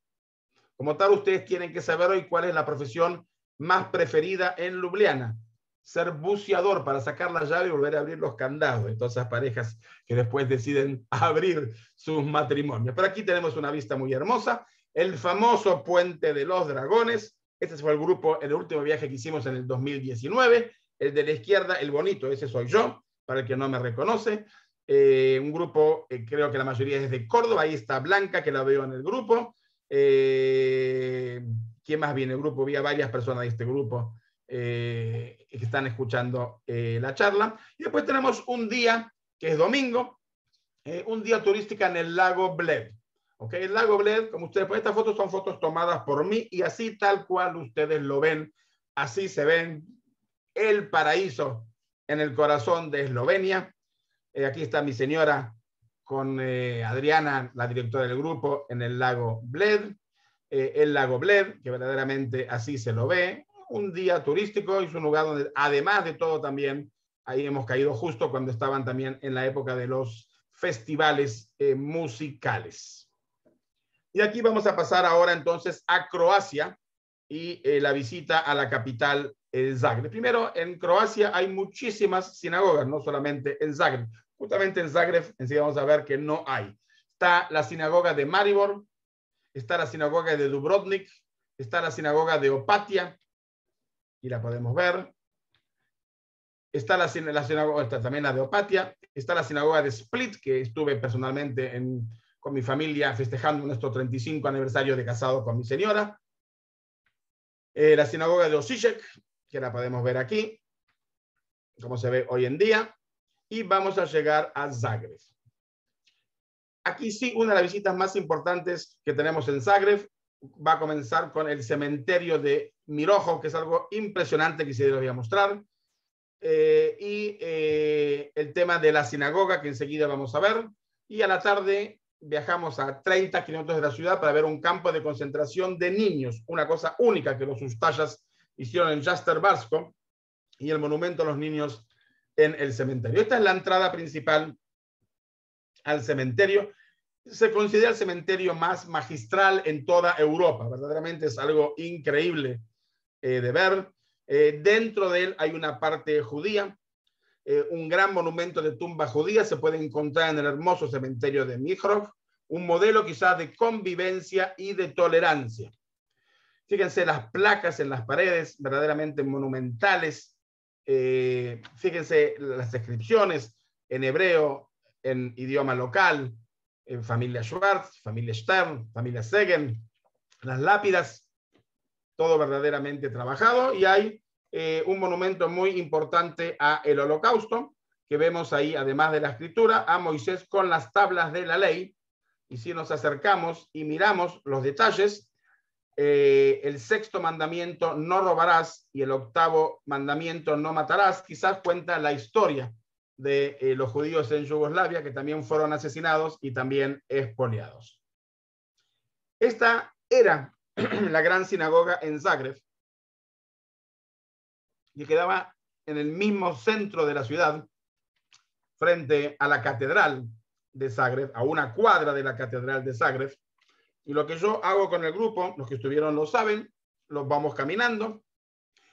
Como tal, ustedes tienen que saber hoy cuál es la profesión más preferida en Ljubljana. Ser buceador para sacar la llave y volver a abrir los candados de todas esas parejas que después deciden abrir sus matrimonios. Pero aquí tenemos una vista muy hermosa. El famoso Puente de los Dragones. Este fue el grupo, el último viaje que hicimos en el 2019. El de la izquierda, el bonito, ese soy yo, para el que no me reconoce. Un grupo, creo que la mayoría es de Córdoba. Ahí está Blanca, que la veo en el grupo. ¿Quién más viene? El grupo, había varias personas de este grupo que están escuchando la charla. Y después tenemos un día, que es domingo, un día turístico en el lago Bled. ¿Okay? El lago Bled, como ustedes pueden, estas fotos son fotos tomadas por mí y así tal cual ustedes lo ven, así se ven el paraíso en el corazón de Eslovenia. Aquí está mi señora con Adriana, la directora del grupo, en el lago Bled. El lago Bled, que verdaderamente así se lo ve. Un día turístico, es un lugar donde, además de todo también, ahí hemos caído justo cuando estaban también en la época de los festivales musicales. Y aquí vamos a pasar ahora entonces a Croacia y la visita a la capital Zagreb. Primero, en Croacia hay muchísimas sinagogas, no solamente en Zagreb. Justamente en Zagreb, enseguida vamos a ver que no hay. Está la sinagoga de Maribor, está la sinagoga de Dubrovnik, está la sinagoga de Opatia, y la podemos ver. Está la sinagoga, está también la de Opatia, está la sinagoga de Split, que estuve personalmente con mi familia festejando nuestro 35 aniversario de casado con mi señora. La sinagoga de Osijek, que la podemos ver aquí, como se ve hoy en día. Y vamos a llegar a Zagreb. Aquí sí, una de las visitas más importantes que tenemos en Zagreb va a comenzar con el cementerio de Mirohov, que es algo impresionante que se les voy a mostrar. El tema de la sinagoga, que enseguida vamos a ver. Y a la tarde viajamos a 30 kilómetros de la ciudad para ver un campo de concentración de niños, una cosa única que los Ustasas hicieron en Jastrzębie, y el monumento a los niños en el cementerio. Esta es la entrada principal al cementerio. Se considera el cementerio más magistral en toda Europa. Verdaderamente es algo increíble de ver. Dentro de él hay una parte judía. Un gran monumento de tumba judía se puede encontrar en el hermoso cementerio de Mirohov, un modelo quizás de convivencia y de tolerancia. Fíjense las placas en las paredes, verdaderamente monumentales. Fíjense las descripciones en hebreo, en idioma local, familia Schwartz, familia Stern, familia Segen, las lápidas, todo verdaderamente trabajado. Y hay un monumento muy importante a el Holocausto, que vemos ahí, además de la escritura, a Moisés con las tablas de la ley. Y si nos acercamos y miramos los detalles, el sexto mandamiento, no robarás, y el octavo mandamiento, no matarás, quizás cuenta la historia de los judíos en Yugoslavia, que también fueron asesinados y también expoliados. Esta era la gran sinagoga en Zagreb, que quedaba en el mismo centro de la ciudad, frente a la catedral de Zagreb, a una cuadra de la catedral de Zagreb. Y lo que yo hago con el grupo, los que estuvieron lo saben, los vamos caminando,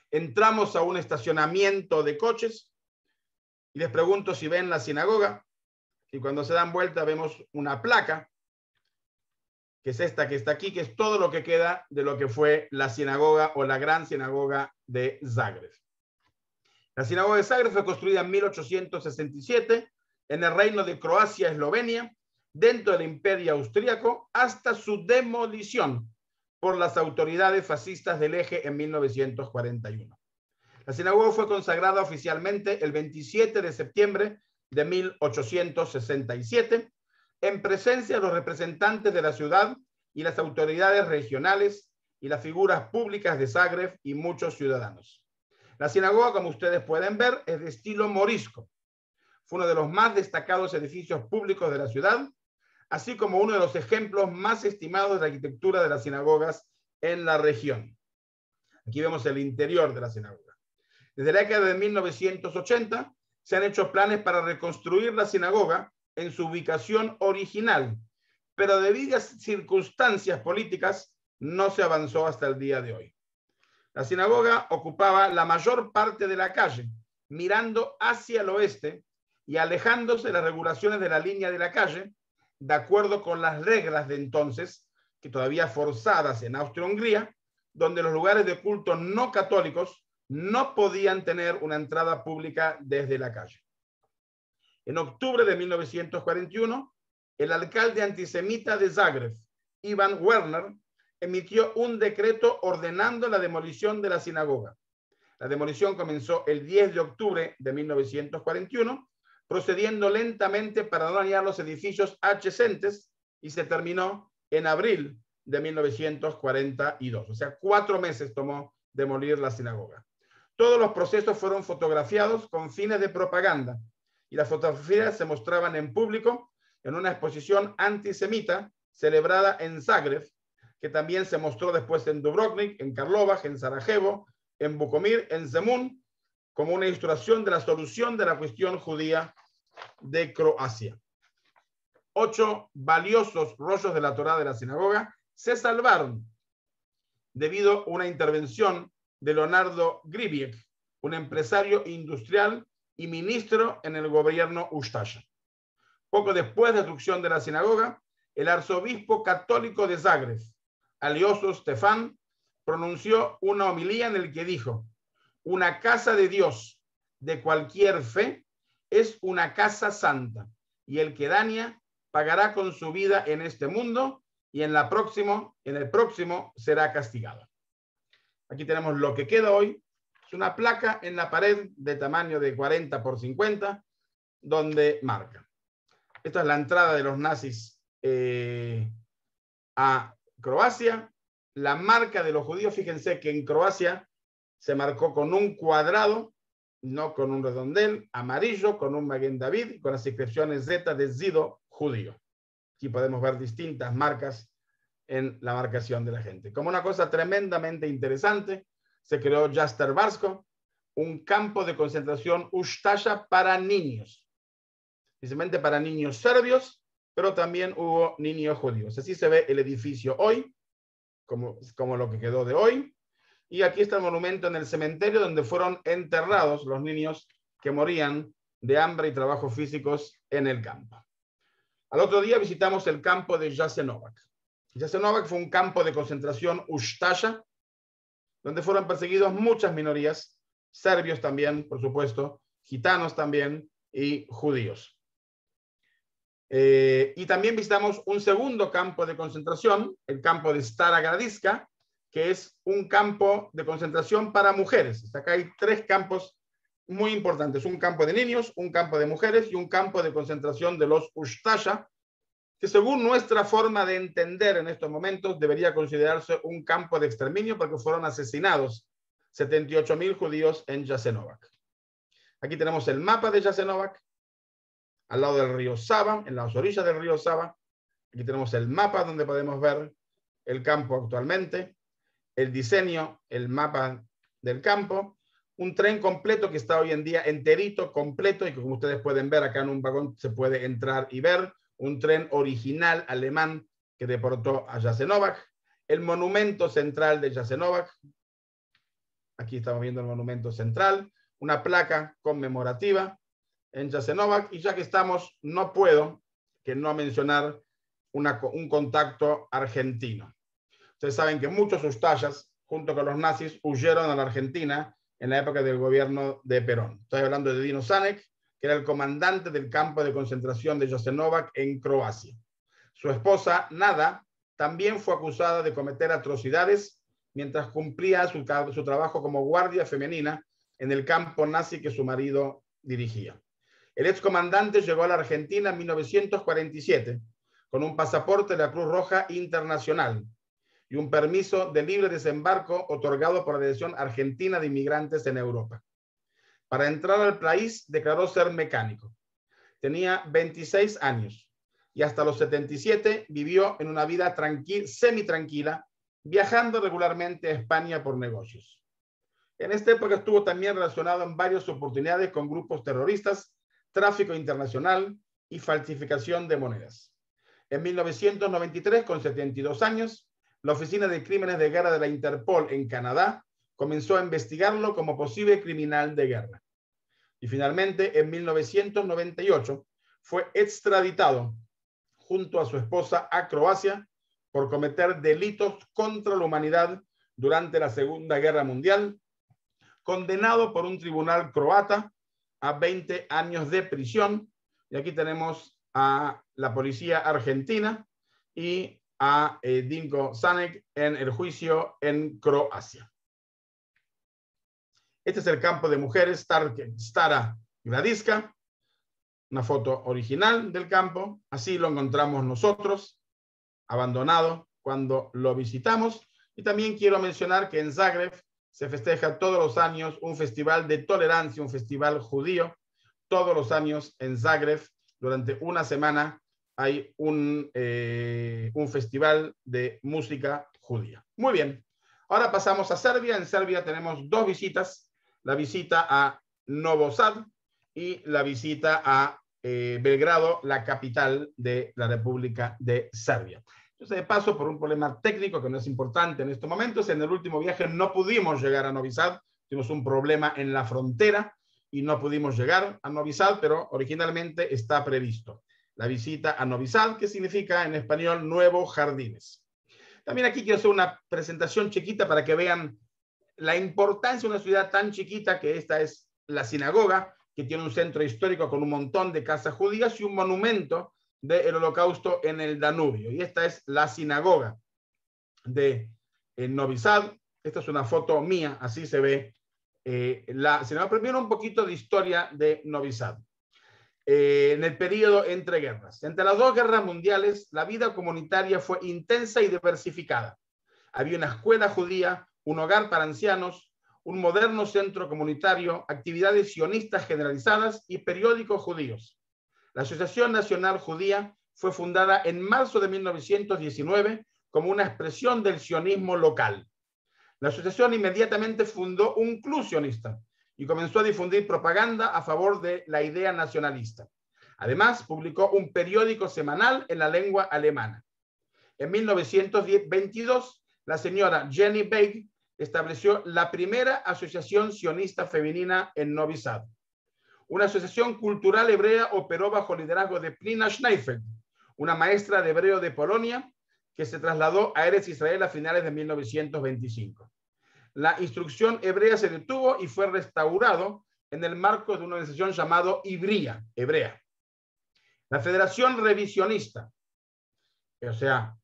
entramos a un estacionamiento de coches y les pregunto si ven la sinagoga, y cuando se dan vuelta vemos una placa, que es esta que está aquí, que es todo lo que queda de lo que fue la sinagoga o la gran sinagoga de Zagreb. La sinagoga de Zagreb fue construida en 1867 en el reino de Croacia-Eslovenia, dentro del Imperio Austríaco, hasta su demolición por las autoridades fascistas del Eje en 1941. La sinagoga fue consagrada oficialmente el 27 de septiembre de 1867, en presencia de los representantes de la ciudad y las autoridades regionales y las figuras públicas de Zagreb y muchos ciudadanos. La sinagoga, como ustedes pueden ver, es de estilo morisco. Fue uno de los más destacados edificios públicos de la ciudad, así como uno de los ejemplos más estimados de la arquitectura de las sinagogas en la región. Aquí vemos el interior de la sinagoga. Desde la década de 1980 se han hecho planes para reconstruir la sinagoga en su ubicación original, pero debido a circunstancias políticas no se avanzó hasta el día de hoy. La sinagoga ocupaba la mayor parte de la calle, mirando hacia el oeste y alejándose de las regulaciones de la línea de la calle, de acuerdo con las reglas de entonces, que todavía forzadas en Austria-Hungría, donde los lugares de culto no católicos no podían tener una entrada pública desde la calle. En octubre de 1941, el alcalde antisemita de Zagreb, Ivan Werner, emitió un decreto ordenando la demolición de la sinagoga. La demolición comenzó el 10 de octubre de 1941, procediendo lentamente para no dañar los edificios adyacentes, y se terminó en abril de 1942. O sea, 4 meses tomó demolir la sinagoga. Todos los procesos fueron fotografiados con fines de propaganda, y las fotografías se mostraban en público en una exposición antisemita celebrada en Zagreb, que también se mostró después en Dubrovnik, en Karlovac, en Sarajevo, en Bukomir, en Zemun, como una ilustración de la solución de la cuestión judía de Croacia. 8 valiosos rollos de la Torá de la sinagoga se salvaron debido a una intervención de Leonardo Gribiek, un empresario industrial y ministro en el gobierno Ustasha. Poco después de la destrucción de la sinagoga, el arzobispo católico de Zagreb, Alioso Stefan, pronunció una homilía en el que dijo: una casa de Dios de cualquier fe es una casa santa, y el que daña pagará con su vida en este mundo, y en el próximo será castigado. Aquí tenemos lo que queda hoy. Es una placa en la pared de tamaño de 40 por 50, donde marca. Esta es la entrada de los nazis a Croacia. La marca de los judíos, fíjense que en Croacia se marcó con un cuadrado, no con un redondel, amarillo, con un Maguen David, con las inscripciones Z de Zido judío. Aquí podemos ver distintas marcas en la marcación de la gente. Como una cosa tremendamente interesante, se creó Jasterbarsko, un campo de concentración Ustasha para niños, precisamente para niños serbios, pero también hubo niños judíos. Así se ve el edificio hoy, como lo que quedó de hoy. Y aquí está el monumento en el cementerio donde fueron enterrados los niños que morían de hambre y trabajos físicos en el campo. Al otro día visitamos el campo de Jasenovac. Jasenovac fue un campo de concentración Ustasha donde fueron perseguidos muchas minorías, serbios también, por supuesto, gitanos también y judíos. Y también visitamos un segundo campo de concentración, el campo de Stara Gradiška, que es un campo de concentración para mujeres. Acá hay 3 campos muy importantes, un campo de niños, un campo de mujeres y un campo de concentración de los Ustasha, que según nuestra forma de entender en estos momentos debería considerarse un campo de exterminio porque fueron asesinados 78.000 judíos en Jasenovac. Aquí tenemos el mapa de Jasenovac, al lado del río Sava, en las orillas del río Sava. Aquí tenemos el mapa donde podemos ver el campo actualmente, el diseño, el mapa del campo, un tren completo que está hoy en día enterito, completo, y que como ustedes pueden ver acá en un vagón se puede entrar y ver, un tren original alemán que deportó a Jasenovac, el monumento central de Jasenovac, aquí estamos viendo el monumento central, una placa conmemorativa en Jasenovac, y ya que estamos, no puedo que no mencionar un contacto argentino. Ustedes saben que muchos ustashas, junto con los nazis, huyeron a la Argentina en la época del gobierno de Perón. Estoy hablando de Dino Sanek, que era el comandante del campo de concentración de Jasenovac en Croacia. Su esposa, Nada, también fue acusada de cometer atrocidades mientras cumplía su trabajo como guardia femenina en el campo nazi que su marido dirigía. El excomandante llegó a la Argentina en 1947 con un pasaporte de la Cruz Roja Internacional y un permiso de libre desembarco otorgado por la Dirección Argentina de Inmigrantes en Europa. Para entrar al país declaró ser mecánico. Tenía 26 años y hasta los 77 vivió en una vida semi-tranquila, viajando regularmente a España por negocios. En esta época estuvo también relacionado en varias oportunidades con grupos terroristas, tráfico internacional y falsificación de monedas. En 1993, con 72 años, la Oficina de Crímenes de Guerra de la Interpol en Canadá comenzó a investigarlo como posible criminal de guerra. Y finalmente, en 1998, fue extraditado junto a su esposa a Croacia por cometer delitos contra la humanidad durante la Segunda Guerra Mundial, condenado por un tribunal croata a 20 años de prisión. Y aquí tenemos a la policía argentina y a Dinko Sanek en el juicio en Croacia. Este es el campo de mujeres, Stara Gradiška, una foto original del campo. Así lo encontramos nosotros, abandonado cuando lo visitamos. Y también quiero mencionar que en Zagreb se festeja todos los años un festival de tolerancia, un festival judío. Todos los años en Zagreb, durante una semana, hay un festival de música judía. Muy bien, ahora pasamos a Serbia. En Serbia tenemos 2 visitas, la visita a Novi Sad y la visita a Belgrado, la capital de la República de Serbia. Entonces, de paso, por un problema técnico que no es importante en estos momentos, en el último viaje no pudimos llegar a Novi Sad, tuvimos un problema en la frontera y no pudimos llegar a Novi Sad, pero originalmente está previsto la visita a Novi Sad, que significa en español Nuevos Jardines. También aquí quiero hacer una presentación chiquita para que vean la importancia de una ciudad tan chiquita, que esta es la sinagoga, que tiene un centro histórico con un montón de casas judías y un monumento del Holocausto en el Danubio. Y esta es la sinagoga de Novi Sad. Esta es una foto mía, así se ve la sinagoga. Primero un poquito de historia de Novi Sad. En el periodo entre guerras. Entre las 2 guerras mundiales, la vida comunitaria fue intensa y diversificada. Había una escuela judía, un hogar para ancianos, un moderno centro comunitario, actividades sionistas generalizadas y periódicos judíos. La Asociación Nacional Judía fue fundada en marzo de 1919 como una expresión del sionismo local. La asociación inmediatamente fundó un club sionista y comenzó a difundir propaganda a favor de la idea nacionalista. Además, publicó un periódico semanal en la lengua alemana. En 1922, la señora Jenny Beig estableció la primera asociación sionista femenina en Novi Sad. Una asociación cultural hebrea operó bajo el liderazgo de Pnina Schneifeld, una maestra de hebreo de Polonia que se trasladó a Eretz Israel a finales de 1925. la instrucción hebrea se detuvo y fue restaurado en el marco de una organización llamada Ibría, hebrea. La Federación Revisionista, o sea,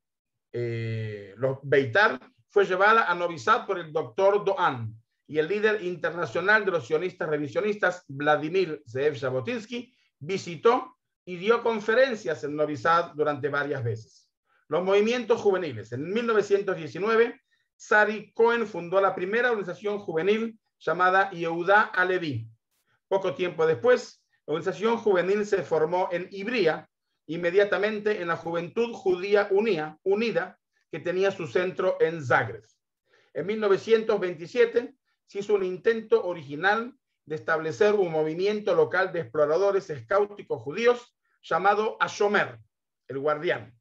los Beitar, fue llevada a Novi Sad por el doctor Doan, y el líder internacional de los sionistas revisionistas, Vladimir Zeev Jabotinsky, visitó y dio conferencias en Novi Sad durante varias veces. Los movimientos juveniles. En 1919, Sari Cohen fundó la primera organización juvenil llamada Yehuda Alevi. Poco tiempo después, la organización juvenil se formó en Ibría, inmediatamente en la Juventud Judía Unida, que tenía su centro en Zagreb. En 1927 se hizo un intento original de establecer un movimiento local de exploradores escáuticos judíos llamado Ashomer, el guardián.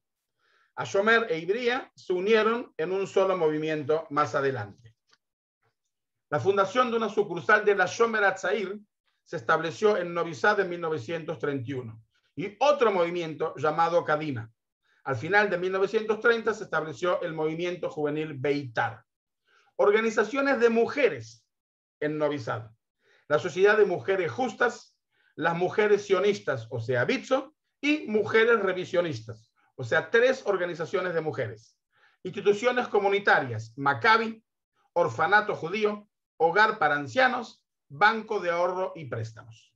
Ashomer e Ibría se unieron en un solo movimiento más adelante. La fundación de una sucursal de la Shomer Hatzair se estableció en Novi Sad en 1931 y otro movimiento llamado Kadima. Al final de 1930 se estableció el movimiento juvenil Beitar. Organizaciones de mujeres en Novi Sad: la Sociedad de Mujeres Justas, las Mujeres Sionistas, o sea, Bitzo, y Mujeres Revisionistas, o sea, 3 organizaciones de mujeres. Instituciones comunitarias: Maccabi, Orfanato Judío, Hogar para Ancianos, Banco de Ahorro y Préstamos.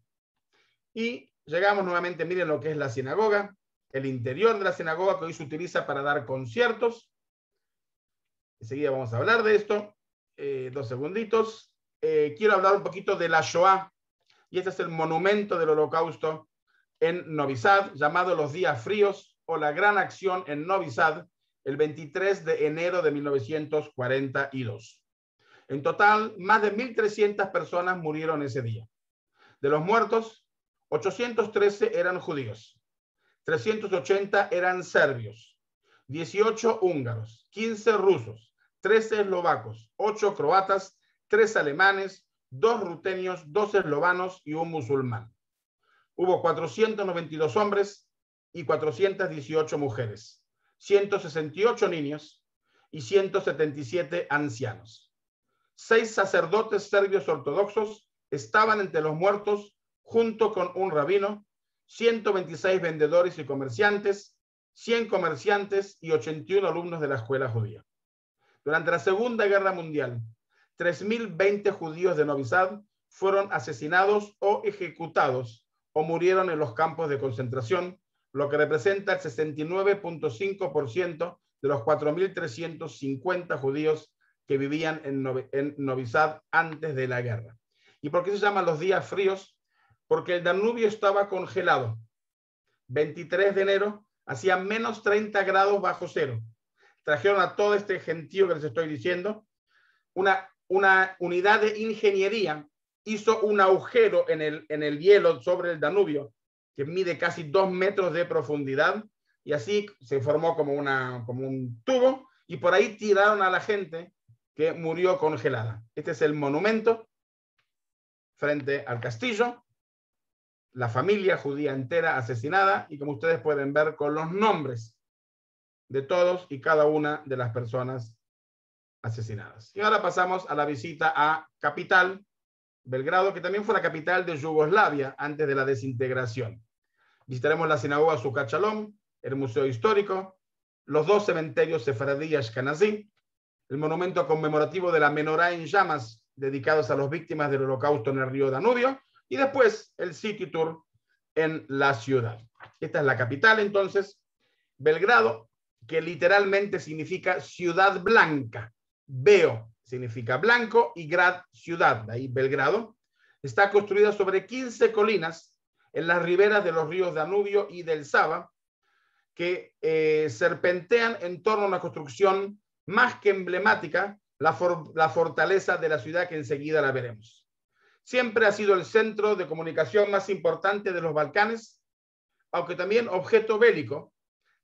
Y llegamos nuevamente, miren lo que es la sinagoga, el interior de la sinagoga que hoy se utiliza para dar conciertos. Enseguida vamos a hablar de esto. 2 segunditos. Quiero hablar un poquito de la Shoah, y este es el monumento del Holocausto en Novi Sad, llamado Los Días Fríos o la Gran Acción en Novi Sad, el 23 de enero de 1942. En total, más de 1.300 personas murieron ese día. De los muertos, 813 eran judíos, 380 eran serbios, 18 húngaros, 15 rusos, 13 eslovacos, 8 croatas, 3 alemanes, 2 rutenios, 2 eslovanos y un musulmán. Hubo 492 hombres y 418 mujeres, 168 niños y 177 ancianos. 6 sacerdotes serbios ortodoxos estaban entre los muertos junto con un rabino, 126 vendedores y comerciantes, 100 comerciantes y 81 alumnos de la escuela judía. Durante la Segunda Guerra Mundial, 3.020 judíos de Novi Sad fueron asesinados o ejecutados o murieron en los campos de concentración, lo que representa el 69.5% de los 4.350 judíos que vivían en Novi Sad antes de la guerra. ¿Y por qué se llaman los días fríos? Porque el Danubio estaba congelado. 23 de enero hacía menos 30 grados bajo cero. Trajeron a todo este gentío que les estoy diciendo. Una unidad de ingeniería hizo un agujero en el hielo sobre el Danubio que mide casi 2 metros de profundidad, y así se formó como un tubo, y por ahí tiraron a la gente que murió congelada. Este es el monumento frente al castillo, la familia judía entera asesinada, y como ustedes pueden ver, con los nombres de todos y cada una de las personas asesinadas. Y ahora pasamos a la visita a capital, Belgrado, que también fue la capital de Yugoslavia antes de la desintegración. Visitaremos la sinagoga Sucat Shalom, el museo histórico, los 2 cementerios sefaradí y ashkenazí, el monumento conmemorativo de la menorá en llamas dedicados a las víctimas del Holocausto en el río Danubio, y después el City Tour en la ciudad. Esta es la capital, entonces, Belgrado, que literalmente significa ciudad blanca. Beo significa blanco y grad, ciudad, de ahí Belgrado. Está construida sobre 15 colinas en las riberas de los ríos Danubio y del Sava, que serpentean en torno a una construcción más que emblemática, la fortaleza de la ciudad, que enseguida la veremos. Siempre ha sido el centro de comunicación más importante de los Balcanes, aunque también objeto bélico,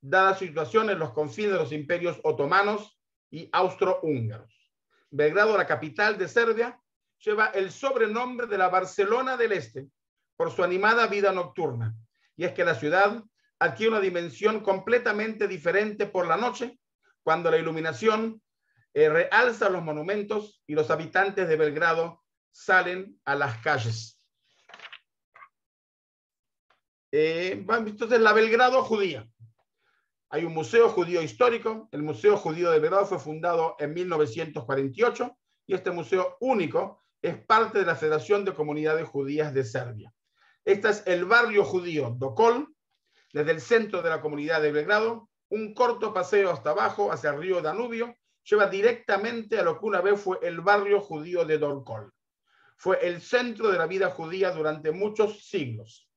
dada su situación en los confines de los imperios otomanos y austrohúngaros. Belgrado, la capital de Serbia, lleva el sobrenombre de la Barcelona del Este por su animada vida nocturna, y es que la ciudad adquiere una dimensión completamente diferente por la noche, cuando la iluminación realza los monumentos y los habitantes de Belgrado salen a las calles. Entonces, la Belgrado judía. Hay un museo judío histórico. El Museo Judío de Belgrado fue fundado en 1948 y este museo único es parte de la Federación de Comunidades Judías de Serbia. Este es el barrio judío Dokol, desde el centro de la comunidad de Belgrado. Un corto paseo hasta abajo, hacia el río Danubio, lleva directamente a lo que una vez fue el barrio judío de Dokol. Fue el centro de la vida judía durante muchos siglos.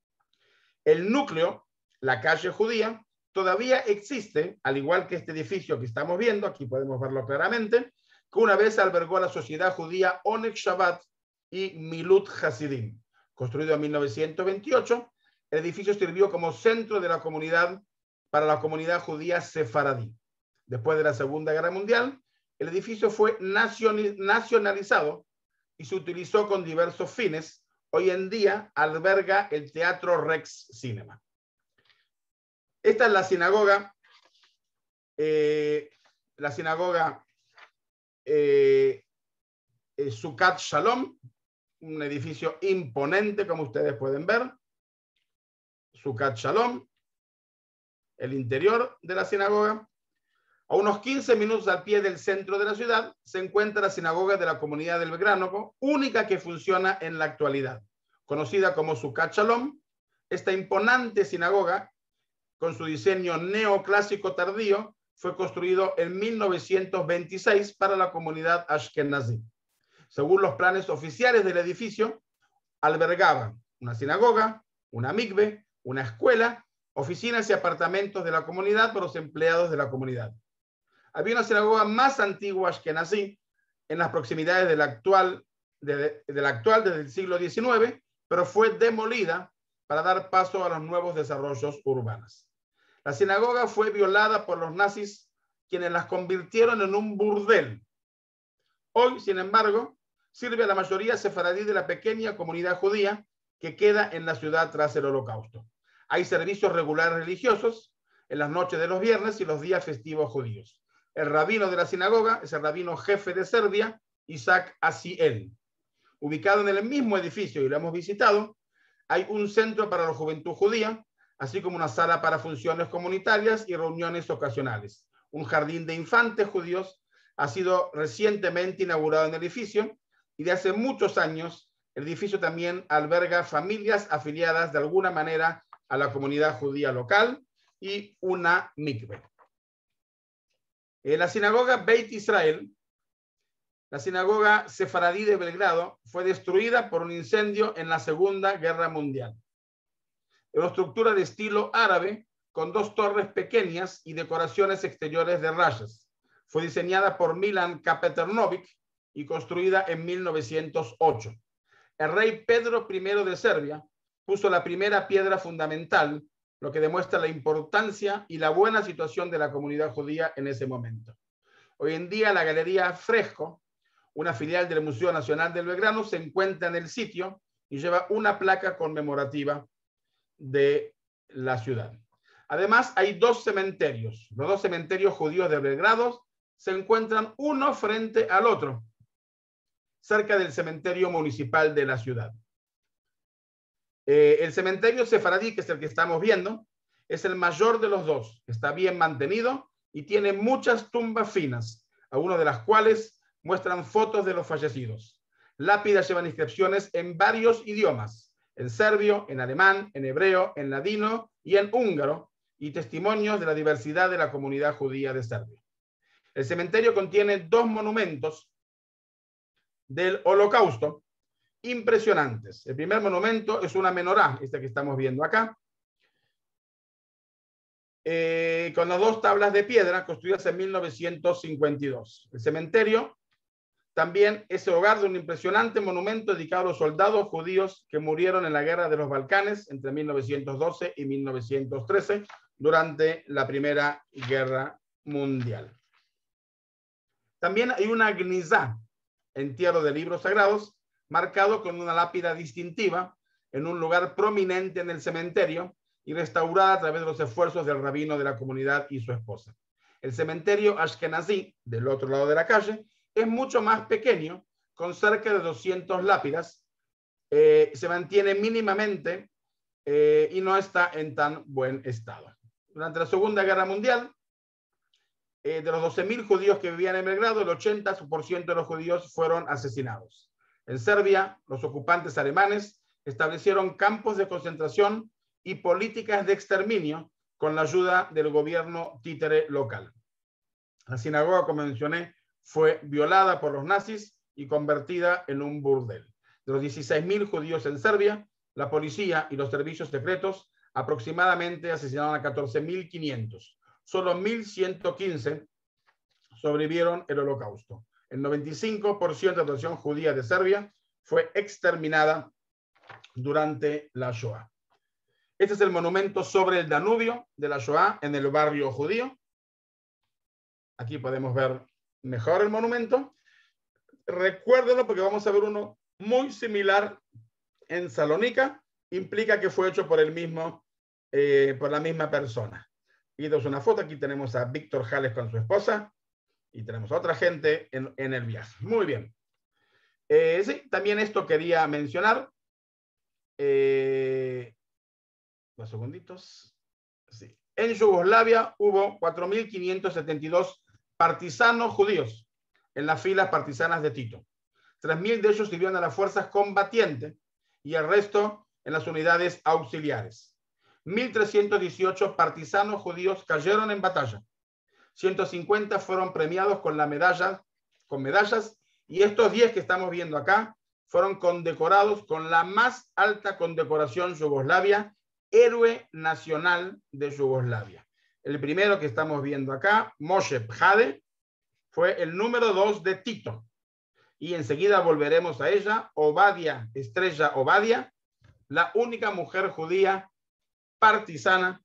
El núcleo, la calle judía, todavía existe, al igual que este edificio que estamos viendo, aquí podemos verlo claramente, que una vez albergó a la sociedad judía Onek Shabbat y Milut Hasidim. Construido en 1928, el edificio sirvió como centro de la comunidad para la comunidad judía sefaradí. Después de la Segunda Guerra Mundial, el edificio fue nacionalizado y se utilizó con diversos fines. Hoy en día alberga el Teatro Rex Cinema. Esta es la sinagoga Sukkot Shalom, un edificio imponente, como ustedes pueden ver. Sukkot Shalom, el interior de la sinagoga. A unos 15 minutos al pie del centro de la ciudad se encuentra la sinagoga de la comunidad del Belgrano, única que funciona en la actualidad. Conocida como Sukkot Shalom, esta imponente sinagoga, con su diseño neoclásico tardío, fue construido en 1926 para la comunidad ashkenazí. Según los planes oficiales del edificio, albergaba una sinagoga, una mikve, una escuela, oficinas y apartamentos de la comunidad para los empleados de la comunidad. Había una sinagoga más antigua ashkenazí en las proximidades de la actual desde el siglo XIX, pero fue demolida para dar paso a los nuevos desarrollos urbanos. La sinagoga fue violada por los nazis, quienes las convirtieron en un burdel. Hoy, sin embargo, sirve a la mayoría sefaradí de la pequeña comunidad judía que queda en la ciudad tras el Holocausto. Hay servicios regulares religiosos en las noches de los viernes y los días festivos judíos. El rabino de la sinagoga es el rabino jefe de Serbia, Isaac Asiel. Ubicado en el mismo edificio, y lo hemos visitado, hay un centro para la juventud judía, así como una sala para funciones comunitarias y reuniones ocasionales. Un jardín de infantes judíos ha sido recientemente inaugurado en el edificio y de hace muchos años el edificio también alberga familias afiliadas de alguna manera a la comunidad judía local y una mikve. La sinagoga Beit Israel, la sinagoga sefaradí de Belgrado, fue destruida por un incendio en la Segunda Guerra Mundial. Una estructura de estilo árabe con dos torres pequeñas y decoraciones exteriores de rayas. Fue diseñada por Milan Kapeternovic y construida en 1908. El rey Pedro I de Serbia puso la primera piedra fundamental, lo que demuestra la importancia y la buena situación de la comunidad judía en ese momento. Hoy en día la Galería Fresco, una filial del Museo Nacional del Belgrano, se encuentra en el sitio y lleva una placa conmemorativa de la ciudad. Además, hay dos cementerios. Los dos cementerios judíos de Belgrado se encuentran uno frente al otro, cerca del cementerio municipal de la ciudad. El cementerio sefaradí, que es el que estamos viendo, es el mayor de los dos. Está bien mantenido y tiene muchas tumbas finas, algunas de las cuales muestran fotos de los fallecidos. Lápidas llevan inscripciones en varios idiomas, en serbio, en alemán, en hebreo, en ladino y en húngaro, y testimonios de la diversidad de la comunidad judía de Serbia. El cementerio contiene dos monumentos del Holocausto impresionantes. El primer monumento es una menorá, este que estamos viendo acá, con las dos tablas de piedra construidas en 1952. El cementerio también es el hogar de un impresionante monumento dedicado a los soldados judíos que murieron en la guerra de los Balcanes entre 1912 y 1913 durante la Primera Guerra Mundial. También hay una gnizá, entierro de libros sagrados, marcado con una lápida distintiva en un lugar prominente en el cementerio y restaurada a través de los esfuerzos del rabino de la comunidad y su esposa. El cementerio Ashkenazí, del otro lado de la calle, es mucho más pequeño, con cerca de 200 lápidas. Se mantiene mínimamente y no está en tan buen estado. Durante la Segunda Guerra Mundial, de los 12.000 judíos que vivían en Belgrado, el 80% de los judíos fueron asesinados. En Serbia, los ocupantes alemanes establecieron campos de concentración y políticas de exterminio con la ayuda del gobierno títere local. La sinagoga, como mencioné, fue violada por los nazis y convertida en un burdel. De los 16.000 judíos en Serbia, la policía y los servicios secretos aproximadamente asesinaron a 14.500. Solo 1.115 sobrevivieron el holocausto. El 95% de la población judía de Serbia fue exterminada durante la Shoah. Este es el monumento sobre el Danubio de la Shoah en el barrio judío. Aquí podemos ver mejor el monumento. Recuérdenlo porque vamos a ver uno muy similar en Salónica. Implica que fue hecho por el mismo, por la misma persona. Y es una foto. Aquí tenemos a Víctor Jales con su esposa y tenemos a otra gente en el viaje. Muy bien. Sí, también esto quería mencionar. 2 segunditos. Sí. En Yugoslavia hubo 4.572 partisanos judíos en las filas partisanas de Tito. 3.000 de ellos sirvieron a las fuerzas combatientes y el resto en las unidades auxiliares. 1.318 partisanos judíos cayeron en batalla. 150 fueron premiados con medallas, y estos 10 que estamos viendo acá fueron condecorados con la más alta condecoración yugoslavia, Héroe Nacional de Yugoslavia. El primero que estamos viendo acá, Moshe Pjade, fue el número 2 de Tito. Y enseguida volveremos a ella, Obadia, Estrella Obadia, la única mujer judía partisana,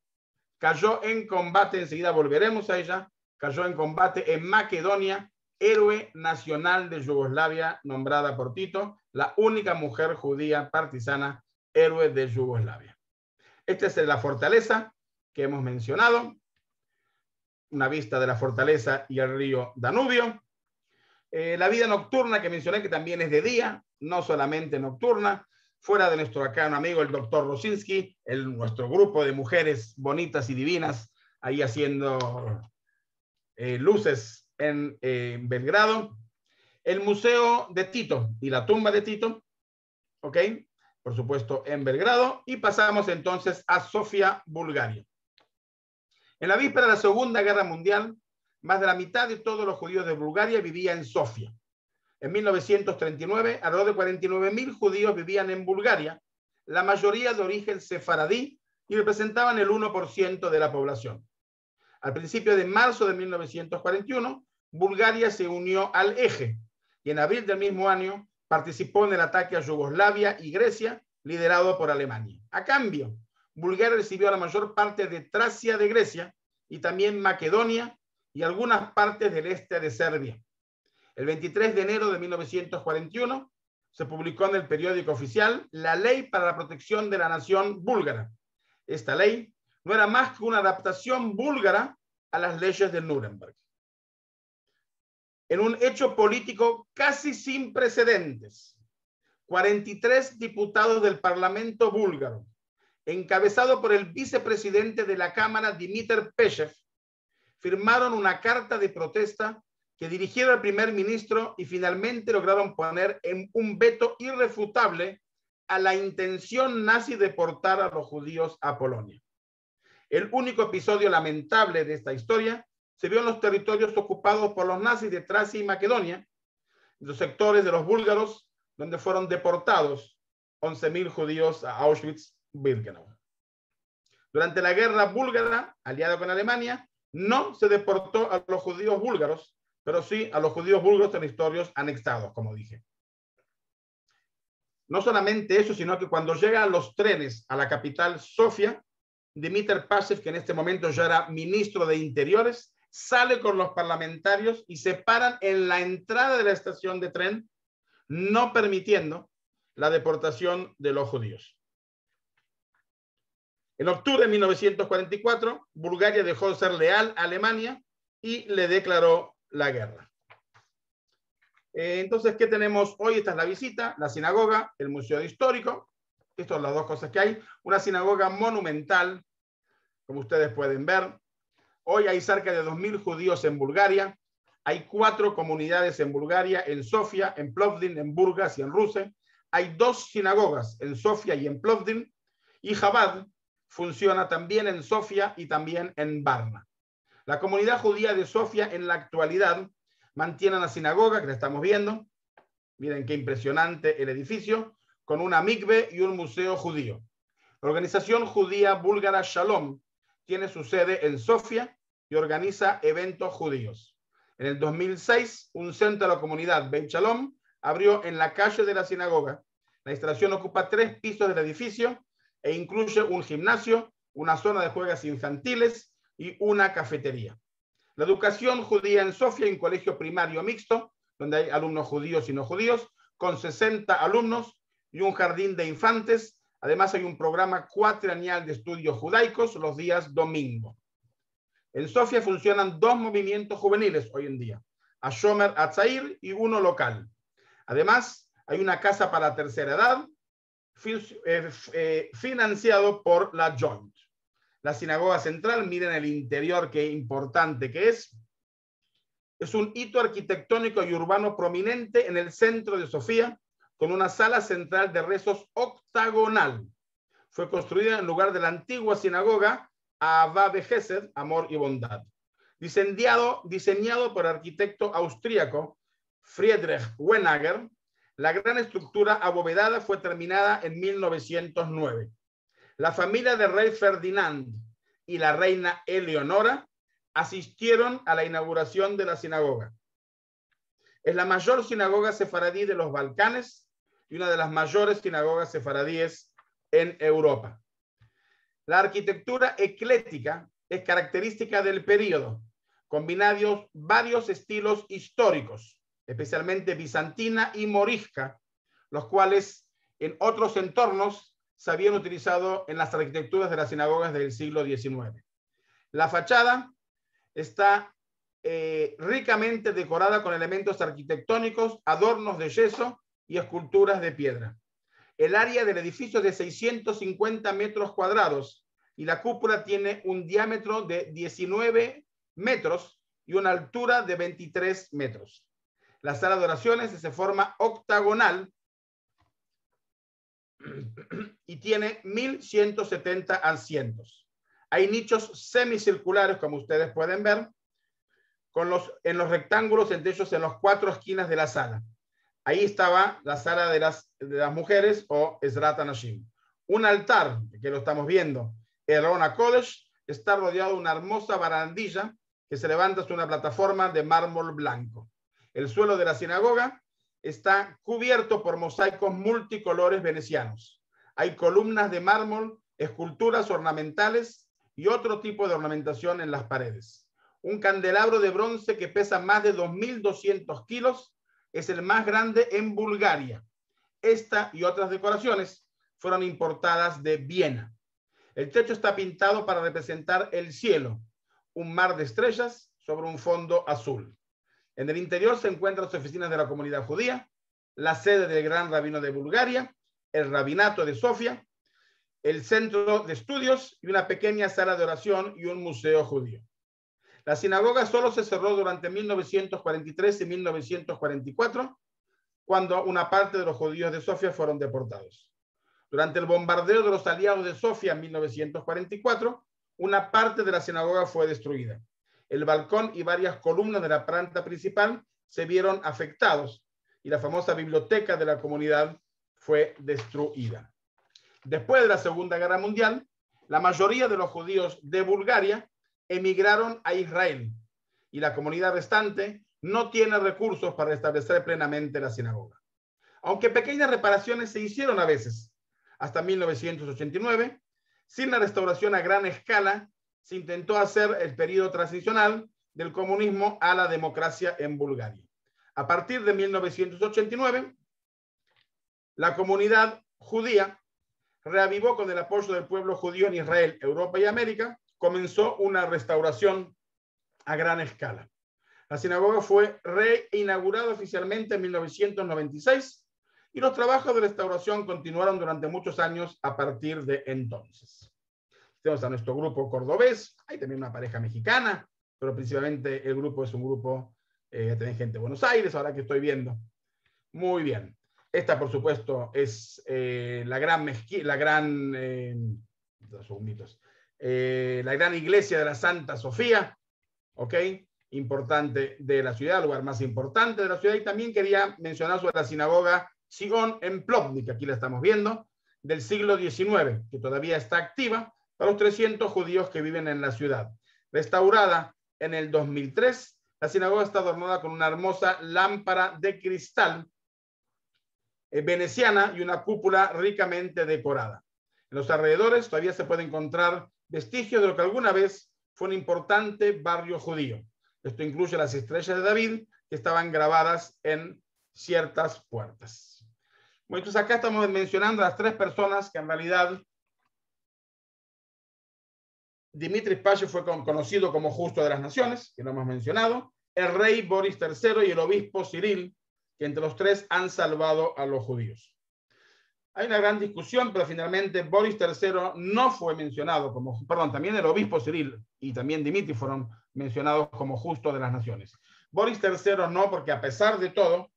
cayó en combate, enseguida volveremos a ella, cayó en combate en Macedonia, Héroe Nacional de Yugoslavia, nombrada por Tito, la única mujer judía partisana, héroe de Yugoslavia. Esta es la fortaleza que hemos mencionado, una vista de la fortaleza y el río Danubio. La vida nocturna que mencioné, que también es de día, no solamente nocturna, fuera de nuestro acá un amigo, el doctor Rosinski, nuestro grupo de mujeres bonitas y divinas, ahí haciendo luces en Belgrado. El Museo de Tito y la tumba de Tito, ¿ok? Por supuesto, en Belgrado. Y pasamos entonces a Sofía, Bulgaria. En la víspera de la Segunda Guerra Mundial, más de la mitad de todos los judíos de Bulgaria vivía en Sofía. En 1939, alrededor de 49.000 judíos vivían en Bulgaria, la mayoría de origen sefaradí, y representaban el 1% de la población. Al principio de marzo de 1941, Bulgaria se unió al Eje y en abril del mismo año participó en el ataque a Yugoslavia y Grecia, liderado por Alemania. A cambio, Bulgaria recibió la mayor parte de Tracia de Grecia y también Macedonia y algunas partes del este de Serbia. El 23 de enero de 1941 se publicó en el periódico oficial la Ley para la Protección de la Nación Búlgara. Esta ley no era más que una adaptación búlgara a las leyes de Nuremberg. En un hecho político casi sin precedentes, 43 diputados del Parlamento búlgaro, encabezado por el vicepresidente de la Cámara, Dimitar Peshev, firmaron una carta de protesta que dirigieron al primer ministro y finalmente lograron poner en un veto irrefutable a la intención nazi de deportar a los judíos a Polonia. El único episodio lamentable de esta historia se vio en los territorios ocupados por los nazis de Tracia y Macedonia, los sectores de los búlgaros, donde fueron deportados 11.000 judíos a Auschwitz-Birkenau. Durante la guerra búlgara, aliada con Alemania, no se deportó a los judíos búlgaros, pero sí a los judíos búlgaros territorios anexados, como dije. No solamente eso, sino que cuando llegan los trenes a la capital Sofía, Dimitar Peshev, que en este momento ya era ministro de Interiores, sale con los parlamentarios y se paran en la entrada de la estación de tren, no permitiendo la deportación de los judíos. En octubre de 1944, Bulgaria dejó de ser leal a Alemania y le declaró la guerra. Entonces, ¿qué tenemos hoy? Esta es la visita, la sinagoga, el museo histórico. Estas son las dos cosas que hay. Una sinagoga monumental, como ustedes pueden ver. Hoy hay cerca de 2.000 judíos en Bulgaria. Hay 4 comunidades en Bulgaria, en Sofía, en Plovdiv, en Burgas y en Ruse. Hay 2 sinagogas en Sofía y en Plovdiv. Y Chabad funciona también en Sofía y también en Varna. La comunidad judía de Sofía en la actualidad mantiene una sinagoga, que la estamos viendo. Miren qué impresionante el edificio, con una mikve y un museo judío. La organización judía búlgara Shalom tiene su sede en Sofía y organiza eventos judíos. En el 2006, un centro de la comunidad Beit Shalom abrió en la calle de la sinagoga. La instalación ocupa 3 pisos del edificio e incluye un gimnasio, una zona de juegos infantiles y una cafetería. La educación judía en Sofía, un colegio primario mixto, donde hay alumnos judíos y no judíos, con 60 alumnos y un jardín de infantes. Además, hay un programa cuatrianual de estudios judaicos los días domingo. En Sofía funcionan 2 movimientos juveniles hoy en día, Ashomer Atzair y uno local. Además, hay una casa para la tercera edad, financiado por la Joint. La sinagoga central, miren el interior, qué importante que es. Es un hito arquitectónico y urbano prominente en el centro de Sofía, con una sala central de rezos octagonal. Fue construida en lugar de la antigua sinagoga Ahava Behesed, amor y bondad. Diseñado por el arquitecto austríaco Friedrich Wenager, la gran estructura abovedada fue terminada en 1909. La familia del rey Ferdinand y la reina Eleonora asistieron a la inauguración de la sinagoga. Es la mayor sinagoga sefaradí de los Balcanes y una de las mayores sinagogas sefaradíes en Europa. La arquitectura ecléctica es característica del periodo, combinados varios estilos históricos, especialmente bizantina y morisca, los cuales en otros entornos se habían utilizado en las arquitecturas de las sinagogas del siglo XIX. La fachada está ricamente decorada con elementos arquitectónicos, adornos de yeso y esculturas de piedra. El área del edificio es de 650 metros cuadrados y la cúpula tiene un diámetro de 19 metros y una altura de 23 metros. La sala de oraciones es de forma octagonal y tiene 1.170 asientos. Hay nichos semicirculares, como ustedes pueden ver, en los rectángulos, entre ellos en las 4 esquinas de la sala. Ahí estaba la sala de las mujeres o Ezrat Anashim. Un altar, que lo estamos viendo, el Aron HaKodesh, está rodeado de una hermosa barandilla que se levanta sobre una plataforma de mármol blanco. El suelo de la sinagoga está cubierto por mosaicos multicolores venecianos. Hay columnas de mármol, esculturas ornamentales y otro tipo de ornamentación en las paredes. Un candelabro de bronce que pesa más de 2.200 kilos es el más grande en Bulgaria. Esta y otras decoraciones fueron importadas de Viena. El techo está pintado para representar el cielo, un mar de estrellas sobre un fondo azul. En el interior se encuentran las oficinas de la comunidad judía, la sede del gran rabino de Bulgaria, el rabinato de Sofía, el centro de estudios y una pequeña sala de oración y un museo judío. La sinagoga solo se cerró durante 1943 y 1944, cuando una parte de los judíos de Sofía fueron deportados. Durante el bombardeo de los aliados de Sofía en 1944, una parte de la sinagoga fue destruida. El balcón y varias columnas de la planta principal se vieron afectados y la famosa biblioteca de la comunidad fue destruida. Después de la Segunda Guerra Mundial, la mayoría de los judíos de Bulgaria emigraron a Israel y la comunidad restante no tiene recursos para restablecer plenamente la sinagoga. Aunque pequeñas reparaciones se hicieron a veces, hasta 1989, sin la restauración a gran escala, se intentó hacer el periodo transicional del comunismo a la democracia en Bulgaria. A partir de 1989, la comunidad judía reavivó con el apoyo del pueblo judío en Israel, Europa y América, comenzó una restauración a gran escala. La sinagoga fue reinaugurada oficialmente en 1996 y los trabajos de restauración continuaron durante muchos años a partir de entonces. Tenemos a nuestro grupo cordobés, hay también una pareja mexicana, pero principalmente el grupo es un grupo, también gente de Buenos Aires, ahora que estoy viendo. Muy bien. Esta, por supuesto, es la gran iglesia de la Santa Sofía, ¿ok? Importante de la ciudad, el lugar más importante de la ciudad. Y también quería mencionar sobre la sinagoga Sion en Plotnik, que aquí la estamos viendo, del siglo XIX, que todavía está activa para los 300 judíos que viven en la ciudad. Restaurada en el 2003, la sinagoga está adornada con una hermosa lámpara de cristal veneciana y una cúpula ricamente decorada. En los alrededores todavía se puede encontrar vestigios de lo que alguna vez fue un importante barrio judío. Esto incluye las estrellas de David que estaban grabadas en ciertas puertas. Bueno, entonces acá estamos mencionando a las tres personas que en realidad Dimitri Spassky fue conocido como justo de las naciones, que lo hemos mencionado, el rey Boris III y el obispo Cyril, que entre los tres han salvado a los judíos. Hay una gran discusión, pero finalmente Boris III no fue mencionado como, perdón, también el obispo Cyril y también Dimitri fueron mencionados como justos de las naciones. Boris III no, porque a pesar de todo,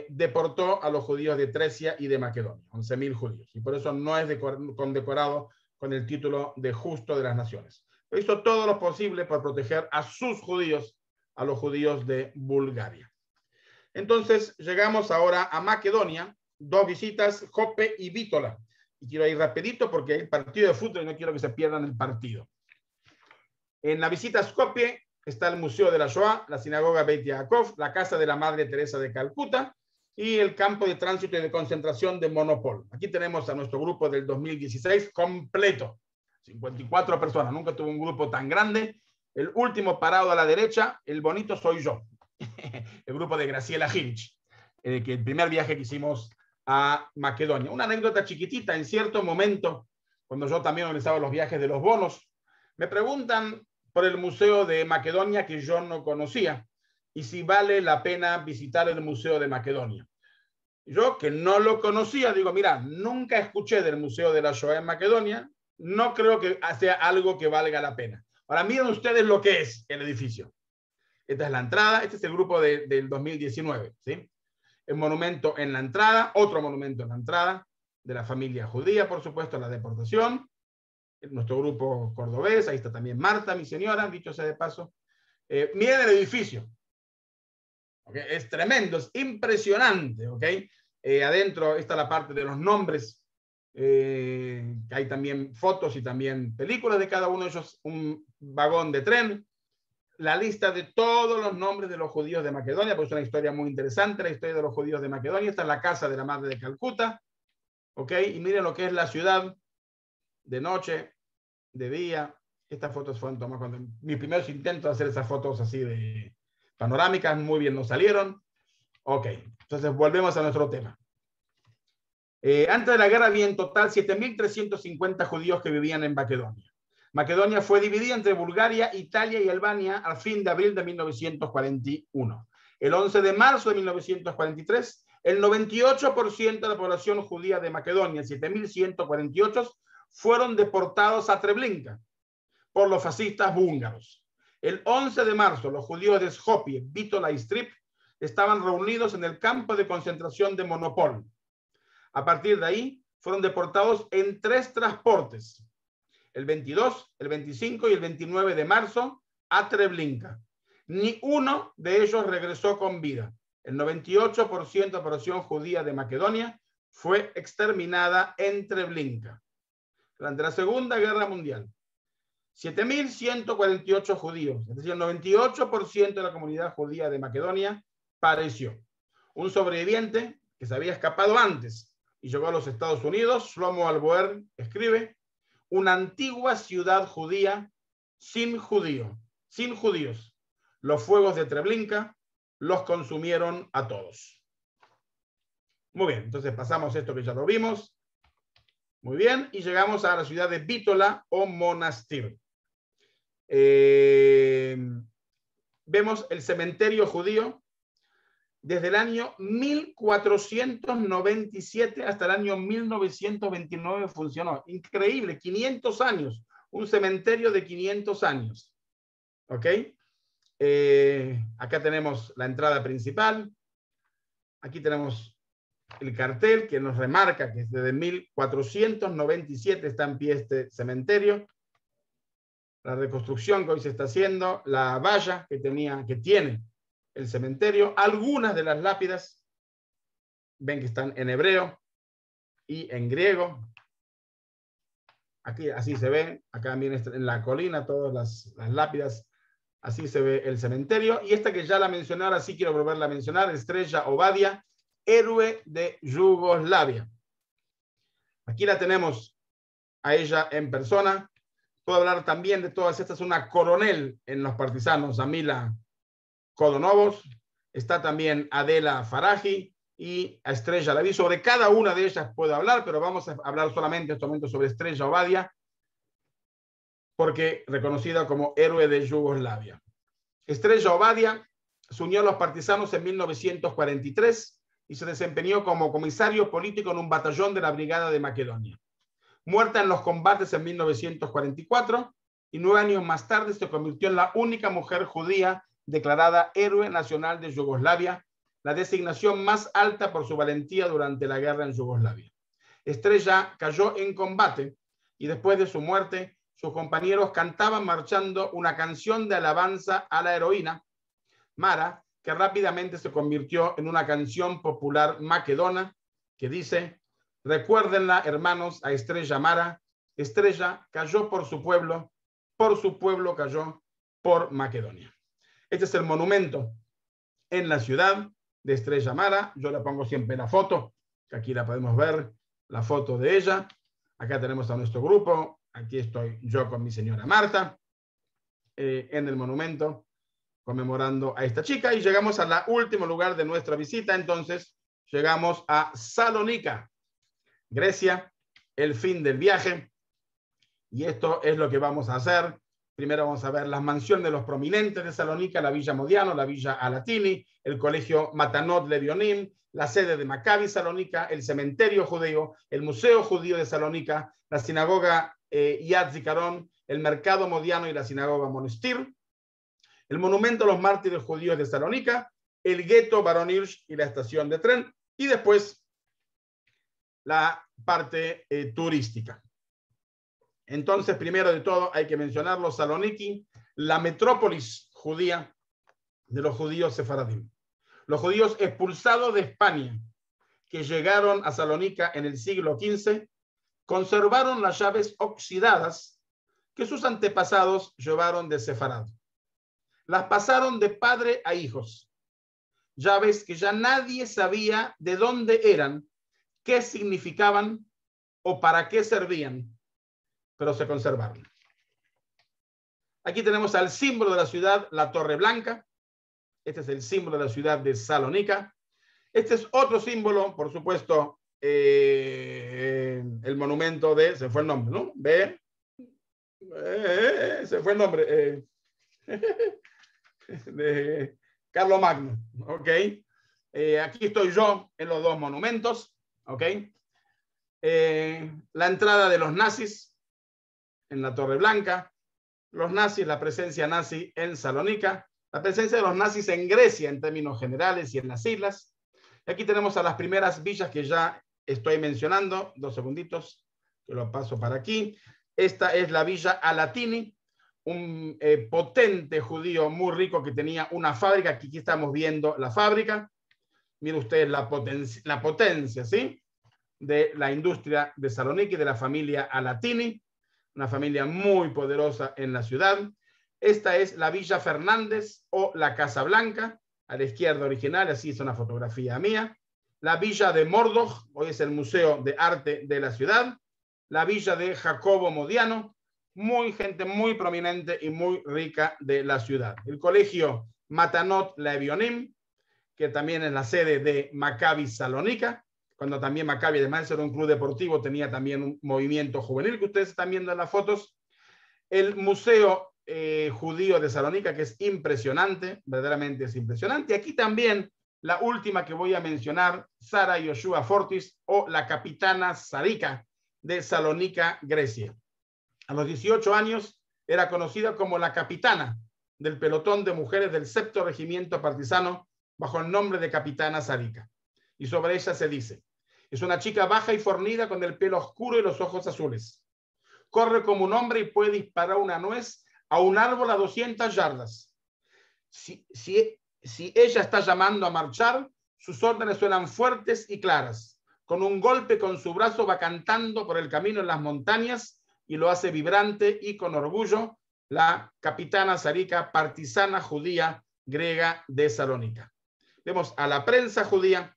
deportó a los judíos de Trecia y de Macedonia, 11.000 judíos, y por eso no es condecorado con el título de justo de las naciones. Pero hizo todo lo posible por proteger a sus judíos, a los judíos de Bulgaria. Entonces, llegamos ahora a Macedonia, dos visitas, Jope y Vítola. Y quiero ir rapidito porque hay partido de fútbol y no quiero que se pierdan el partido. En la visita a Skopje está el Museo de la Shoah, la sinagoga Beit Yaakov, la casa de la Madre Teresa de Calcuta y el campo de tránsito y de concentración de Monopol. Aquí tenemos a nuestro grupo del 2016 completo, 54 personas, nunca tuve un grupo tan grande. El último parado a la derecha, el bonito soy yo, el grupo de Graciela Hinch, que el primer viaje que hicimos a Macedonia. Una anécdota chiquitita, en cierto momento, cuando yo también organizaba los viajes de los bonos, me preguntan por el Museo de Macedonia que yo no conocía y si vale la pena visitar el Museo de Macedonia. Yo, que no lo conocía, digo, mira, nunca escuché del Museo de la Shoah en Macedonia, no creo que sea algo que valga la pena. Ahora miren ustedes lo que es el edificio. Esta es la entrada, este es el grupo del 2019, ¿sí? El monumento en la entrada, otro monumento en la entrada, de la familia judía, por supuesto, la deportación. Nuestro grupo cordobés, ahí está también Marta, mi señora, dicho sea de paso. Miren el edificio. ¿Okay? Es tremendo, es impresionante. ¿Okay? Adentro está la parte de los nombres. Hay también fotos y también películas de cada uno de ellos, un vagón de tren. La lista de todos los nombres de los judíos de Macedonia, pues es una historia muy interesante, la historia de los judíos de Macedonia. Está en la casa de la Madre de Calcuta. ¿Okay? Y miren lo que es la ciudad de noche, de día. Estas fotos fueron tomadas cuando mis primeros intentos de hacer esas fotos así de panorámicas, muy bien nos salieron. Ok, entonces volvemos a nuestro tema. Antes de la guerra había en total 7.350 judíos que vivían en Macedonia. Macedonia fue dividida entre Bulgaria, Italia y Albania al fin de abril de 1941. El 11 de marzo de 1943, el 98% de la población judía de Macedonia, 7.148, fueron deportados a Treblinka por los fascistas búlgaros. El 11 de marzo, los judíos de Skopje, Vítola y Strip estaban reunidos en el campo de concentración de Monopol. A partir de ahí, fueron deportados en 3 transportes, el 22, el 25 y el 29 de marzo, a Treblinka. Ni uno de ellos regresó con vida. El 98% de la población judía de Macedonia fue exterminada en Treblinka. Durante la Segunda Guerra Mundial, 7.148 judíos, es decir, el 98% de la comunidad judía de Macedonia pereció. Un sobreviviente que se había escapado antes y llegó a los Estados Unidos, Shlomo Alboer, escribe: una antigua ciudad judía sin judíos. Los fuegos de Treblinka los consumieron a todos. Muy bien, entonces pasamos esto que ya lo vimos. Muy bien, y llegamos a la ciudad de Vítola o Monastir. Vemos el cementerio judío desde el año 1497 hasta el año 1929 funcionó. Increíble, 500 años. Un cementerio de 500 años. ¿Ok? Acá tenemos la entrada principal. Aquí tenemos el cartel que nos remarca que desde 1497 está en pie este cementerio. La reconstrucción que hoy se está haciendo, la valla que tiene el cementerio, algunas de las lápidas ven que están en hebreo y en griego. Aquí así se ve, acá también en la colina todas las lápidas, así se ve el cementerio. Y esta que ya la mencioné, ahora sí quiero volverla a mencionar, Estrella Obadia, héroe de Yugoslavia. Aquí la tenemos a ella en persona. Puedo hablar también de todas estas, una coronel en los partisanos, Amila Kodonovos, está también Adela Faraji y a Estrella Laví. Sobre cada una de ellas puedo hablar, pero vamos a hablar solamente en este momento sobre Estrella Obadia, porque reconocida como héroe de Yugoslavia. Estrella Obadia se unió a los partisanos en 1943 y se desempeñó como comisario político en un batallón de la Brigada de Macedonia. Muerta en los combates en 1944 y 9 años más tarde se convirtió en la única mujer judía declarada héroe nacional de Yugoslavia, la designación más alta por su valentía durante la guerra en Yugoslavia. Estrella cayó en combate y después de su muerte, sus compañeros cantaban marchando una canción de alabanza a la heroína, Mara, que rápidamente se convirtió en una canción popular maquedona que dice: recuérdenla, hermanos, a Estrella Mara. Estrella cayó por su pueblo cayó por Macedonia. Este es el monumento en la ciudad de Estrella Mara. Yo le pongo siempre la foto, que aquí la podemos ver, la foto de ella. Acá tenemos a nuestro grupo. Aquí estoy yo con mi señora Marta en el monumento conmemorando a esta chica. Y llegamos al último lugar de nuestra visita. Entonces llegamos a Salónica, Grecia, el fin del viaje. Y esto es lo que vamos a hacer. Primero vamos a ver las mansiones de los prominentes de Salónica, la Villa Modiano, la Villa Alatini, el colegio Matanot Levionim, la sede de Maccabi Salónica, el cementerio judío, el museo judío de Salónica, la sinagoga Yad Zikaron, el mercado Modiano y la sinagoga Monestir, el monumento a los mártires judíos de Salónica, el gueto Baron Hirsch y la estación de tren, y después la parte turística. Entonces, primero de todo, hay que mencionarlo, Saloniki, la metrópolis judía de los judíos sefaradim. Los judíos expulsados de España, que llegaron a Salónica en el siglo XV, conservaron las llaves oxidadas que sus antepasados llevaron de Sefarad. Las pasaron de padre a hijos. Llaves que ya nadie sabía de dónde eran, qué significaban o para qué servían, pero se conservaron. Aquí tenemos al símbolo de la ciudad, la Torre Blanca. Este es el símbolo de la ciudad de Salónica. Este es otro símbolo, por supuesto, el monumento de, se fue el nombre, ¿no? Se fue el nombre. De Carlo Magno, ¿ok? Aquí estoy yo en los dos monumentos, ¿ok? La entrada de los nazis en la Torre Blanca, los nazis, la presencia nazi en Salónica, la presencia de los nazis en Grecia en términos generales y en las islas. Y aquí tenemos a las primeras villas que ya estoy mencionando. 2 segunditos, que lo paso para aquí. Esta es la Villa Alatini, un potente judío muy rico que tenía una fábrica. Aquí estamos viendo la fábrica. Miren ustedes la potencia, ¿sí?, de la industria de Salónica y de la familia Alatini, una familia muy poderosa en la ciudad. Esta es la Villa Fernández o la Casa Blanca, a la izquierda original, así es una fotografía mía. La Villa de Mordoj, hoy es el Museo de Arte de la ciudad. La Villa de Jacobo Modiano, gente muy prominente y muy rica de la ciudad. El colegio Matanot Levionim, que también es la sede de Maccabi Salónica, cuando también Maccabi, además de ser un club deportivo, tenía también un movimiento juvenil que ustedes están viendo en las fotos. El museo judío de Salónica, que es impresionante, verdaderamente es impresionante. Y aquí también la última que voy a mencionar, Sara Yoshua Fortis, o la capitana Sarika de Salónica, Grecia. A los 18 años era conocida como la capitana del pelotón de mujeres del 7º regimiento partisano bajo el nombre de capitana Sarika. Y sobre ella se dice: es una chica baja y fornida con el pelo oscuro y los ojos azules. Corre como un hombre y puede disparar una nuez a un árbol a 200 yardas. Si ella está llamando a marchar, sus órdenes suenan fuertes y claras. Con un golpe con su brazo va cantando por el camino en las montañas y lo hace vibrante y con orgullo, la capitana Sarika, partisana judía griega de Salónica. Vemos a la prensa judía,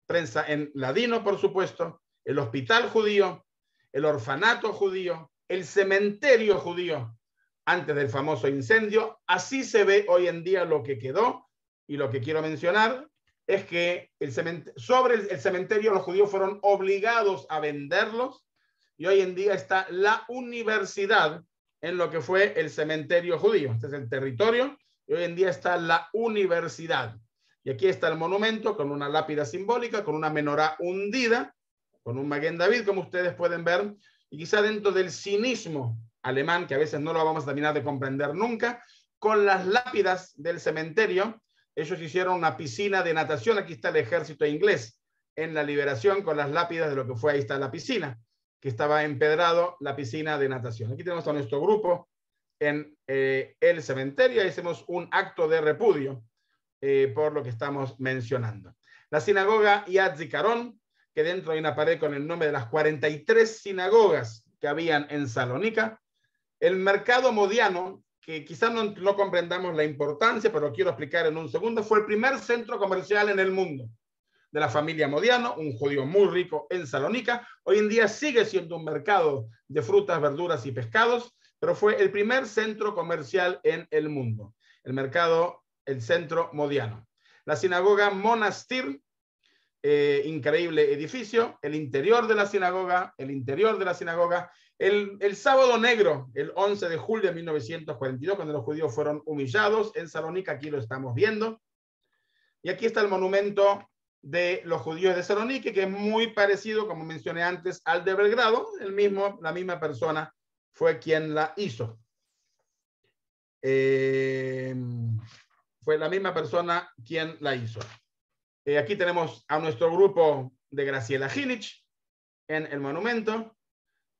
prensa en ladino, por supuesto, el hospital judío, el orfanato judío, el cementerio judío, antes del famoso incendio. Así se ve hoy en día lo que quedó, y lo que quiero mencionar es que sobre el cementerio los judíos fueron obligados a venderlos, y hoy en día está la universidad en lo que fue el cementerio judío. Este es el territorio, y hoy en día está la universidad. Y aquí está el monumento con una lápida simbólica, con una menorá hundida, con un Maguen David, como ustedes pueden ver, y quizá dentro del cinismo alemán, que a veces no lo vamos a terminar de comprender nunca, con las lápidas del cementerio, ellos hicieron una piscina de natación. Aquí está el ejército inglés en la liberación con las lápidas de lo que fue, ahí está la piscina, que estaba empedrado, la piscina de natación. Aquí tenemos a nuestro grupo en el cementerio, y hacemos un acto de repudio por lo que estamos mencionando. La sinagoga Yad Zikaron, que dentro hay una pared con el nombre de las 43 sinagogas que habían en Salónica. El mercado Modiano, que quizás no comprendamos la importancia, pero quiero explicar en un segundo, fue el primer centro comercial en el mundo de la familia Modiano, un judío muy rico en Salónica. Hoy en día sigue siendo un mercado de frutas, verduras y pescados, pero fue el primer centro comercial en el mundo. El centro Modiano. La sinagoga Monastir, increíble edificio, el interior de la sinagoga, el sábado negro, el 11 de julio de 1942, cuando los judíos fueron humillados en Salónica, aquí lo estamos viendo. Y aquí está el monumento de los judíos de Salónica, que es muy parecido, como mencioné antes, al de Belgrado. La misma persona fue quien la hizo. Fue la misma persona quien la hizo. Aquí tenemos a nuestro grupo de Graciela Ginich en el monumento,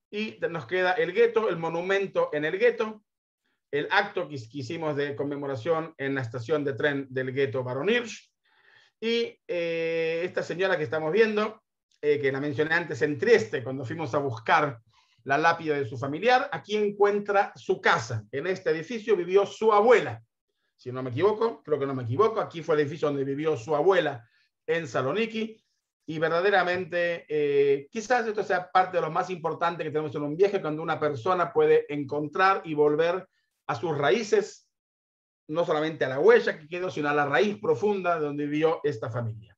y nos queda el gueto, el monumento en el gueto, el acto que hicimos de conmemoración en la estación de tren del gueto Baron Hirsch, y esta señora que estamos viendo, que la mencioné antes en Trieste, cuando fuimos a buscar la lápida de su familiar. Aquí encuentra su casa. En este edificio vivió su abuela. Si no me equivoco, creo que no me equivoco, aquí fue el edificio donde vivió su abuela en Saloniki, y verdaderamente quizás esto sea parte de lo más importante que tenemos en un viaje, cuando una persona puede encontrar y volver a sus raíces, no solamente a la huella que quedó, sino a la raíz profunda de donde vivió esta familia.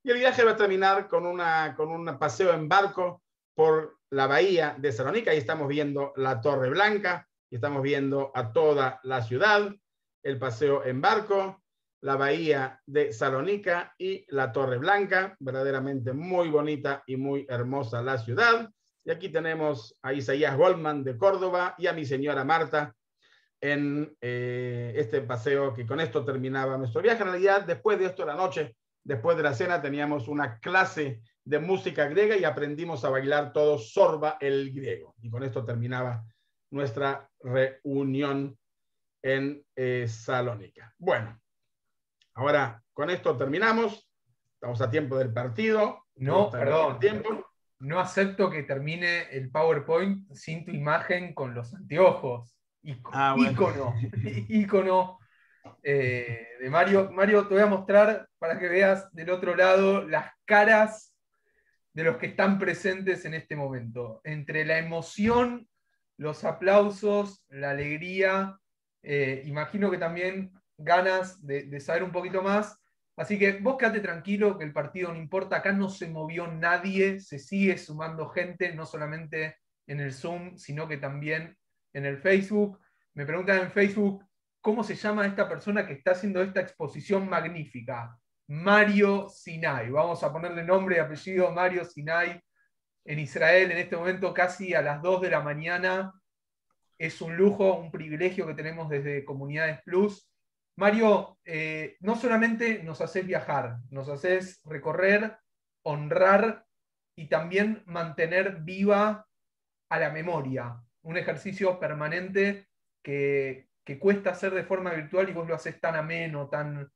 Y el viaje va a terminar con un paseo en barco por la bahía de Salónica. Ahí estamos viendo la Torre Blanca, y estamos viendo a toda la ciudad, el paseo en barco, la bahía de Salónica y la Torre Blanca. Verdaderamente muy bonita y muy hermosa la ciudad. Y aquí tenemos a Isaías Goldman de Córdoba y a mi señora Marta en este paseo, que con esto terminaba nuestro viaje. En realidad, después de esto, la noche, después de la cena, teníamos una clase de música griega y aprendimos a bailar todos Sorba el griego. Y con esto terminaba nuestra reunión en Salónica. Bueno, ahora con esto terminamos. Estamos a tiempo del partido. No, perdón. No acepto que termine el PowerPoint sin tu imagen con los anteojos. Ícono de Mario. Mario, te voy a mostrar para que veas del otro lado las caras de los que están presentes en este momento. Entre la emoción, los aplausos, la alegría, imagino que también ganas de saber un poquito más. Así que vos quedate tranquilo, que el partido no importa. Acá no se movió nadie, se sigue sumando gente, no solamente en el Zoom, sino que también en el Facebook. Me preguntan en Facebook, ¿cómo se llama esta persona que está haciendo esta exposición magnífica? Mario Sinai. Vamos a ponerle nombre y apellido, Mario Sinai, en Israel, en este momento casi a las 2 de la mañana. Es un lujo, un privilegio que tenemos desde Comunidades Plus. Mario, no solamente nos haces viajar, nos haces recorrer, honrar y también mantener viva a la memoria. Un ejercicio permanente que cuesta hacer de forma virtual y vos lo haces tan ameno, tan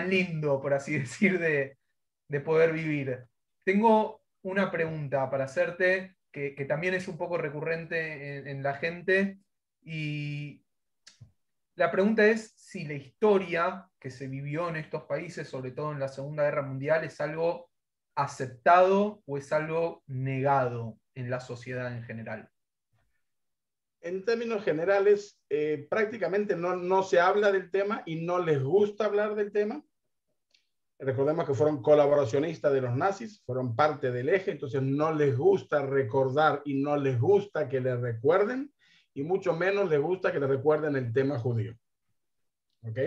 lindo, por así decir, de poder vivir. Tengo una pregunta para hacerte que también es un poco recurrente en la gente, y la pregunta es si la historia que se vivió en estos países, sobre todo en la Segunda Guerra Mundial, es algo aceptado o es algo negado en la sociedad en general. En términos generales, prácticamente no se habla del tema y no les gusta hablar del tema. Recordemos que fueron colaboracionistas de los nazis, fueron parte del eje, entonces no les gusta recordar y no les gusta que les recuerden, y mucho menos les gusta que les recuerden el tema judío. ¿Ok?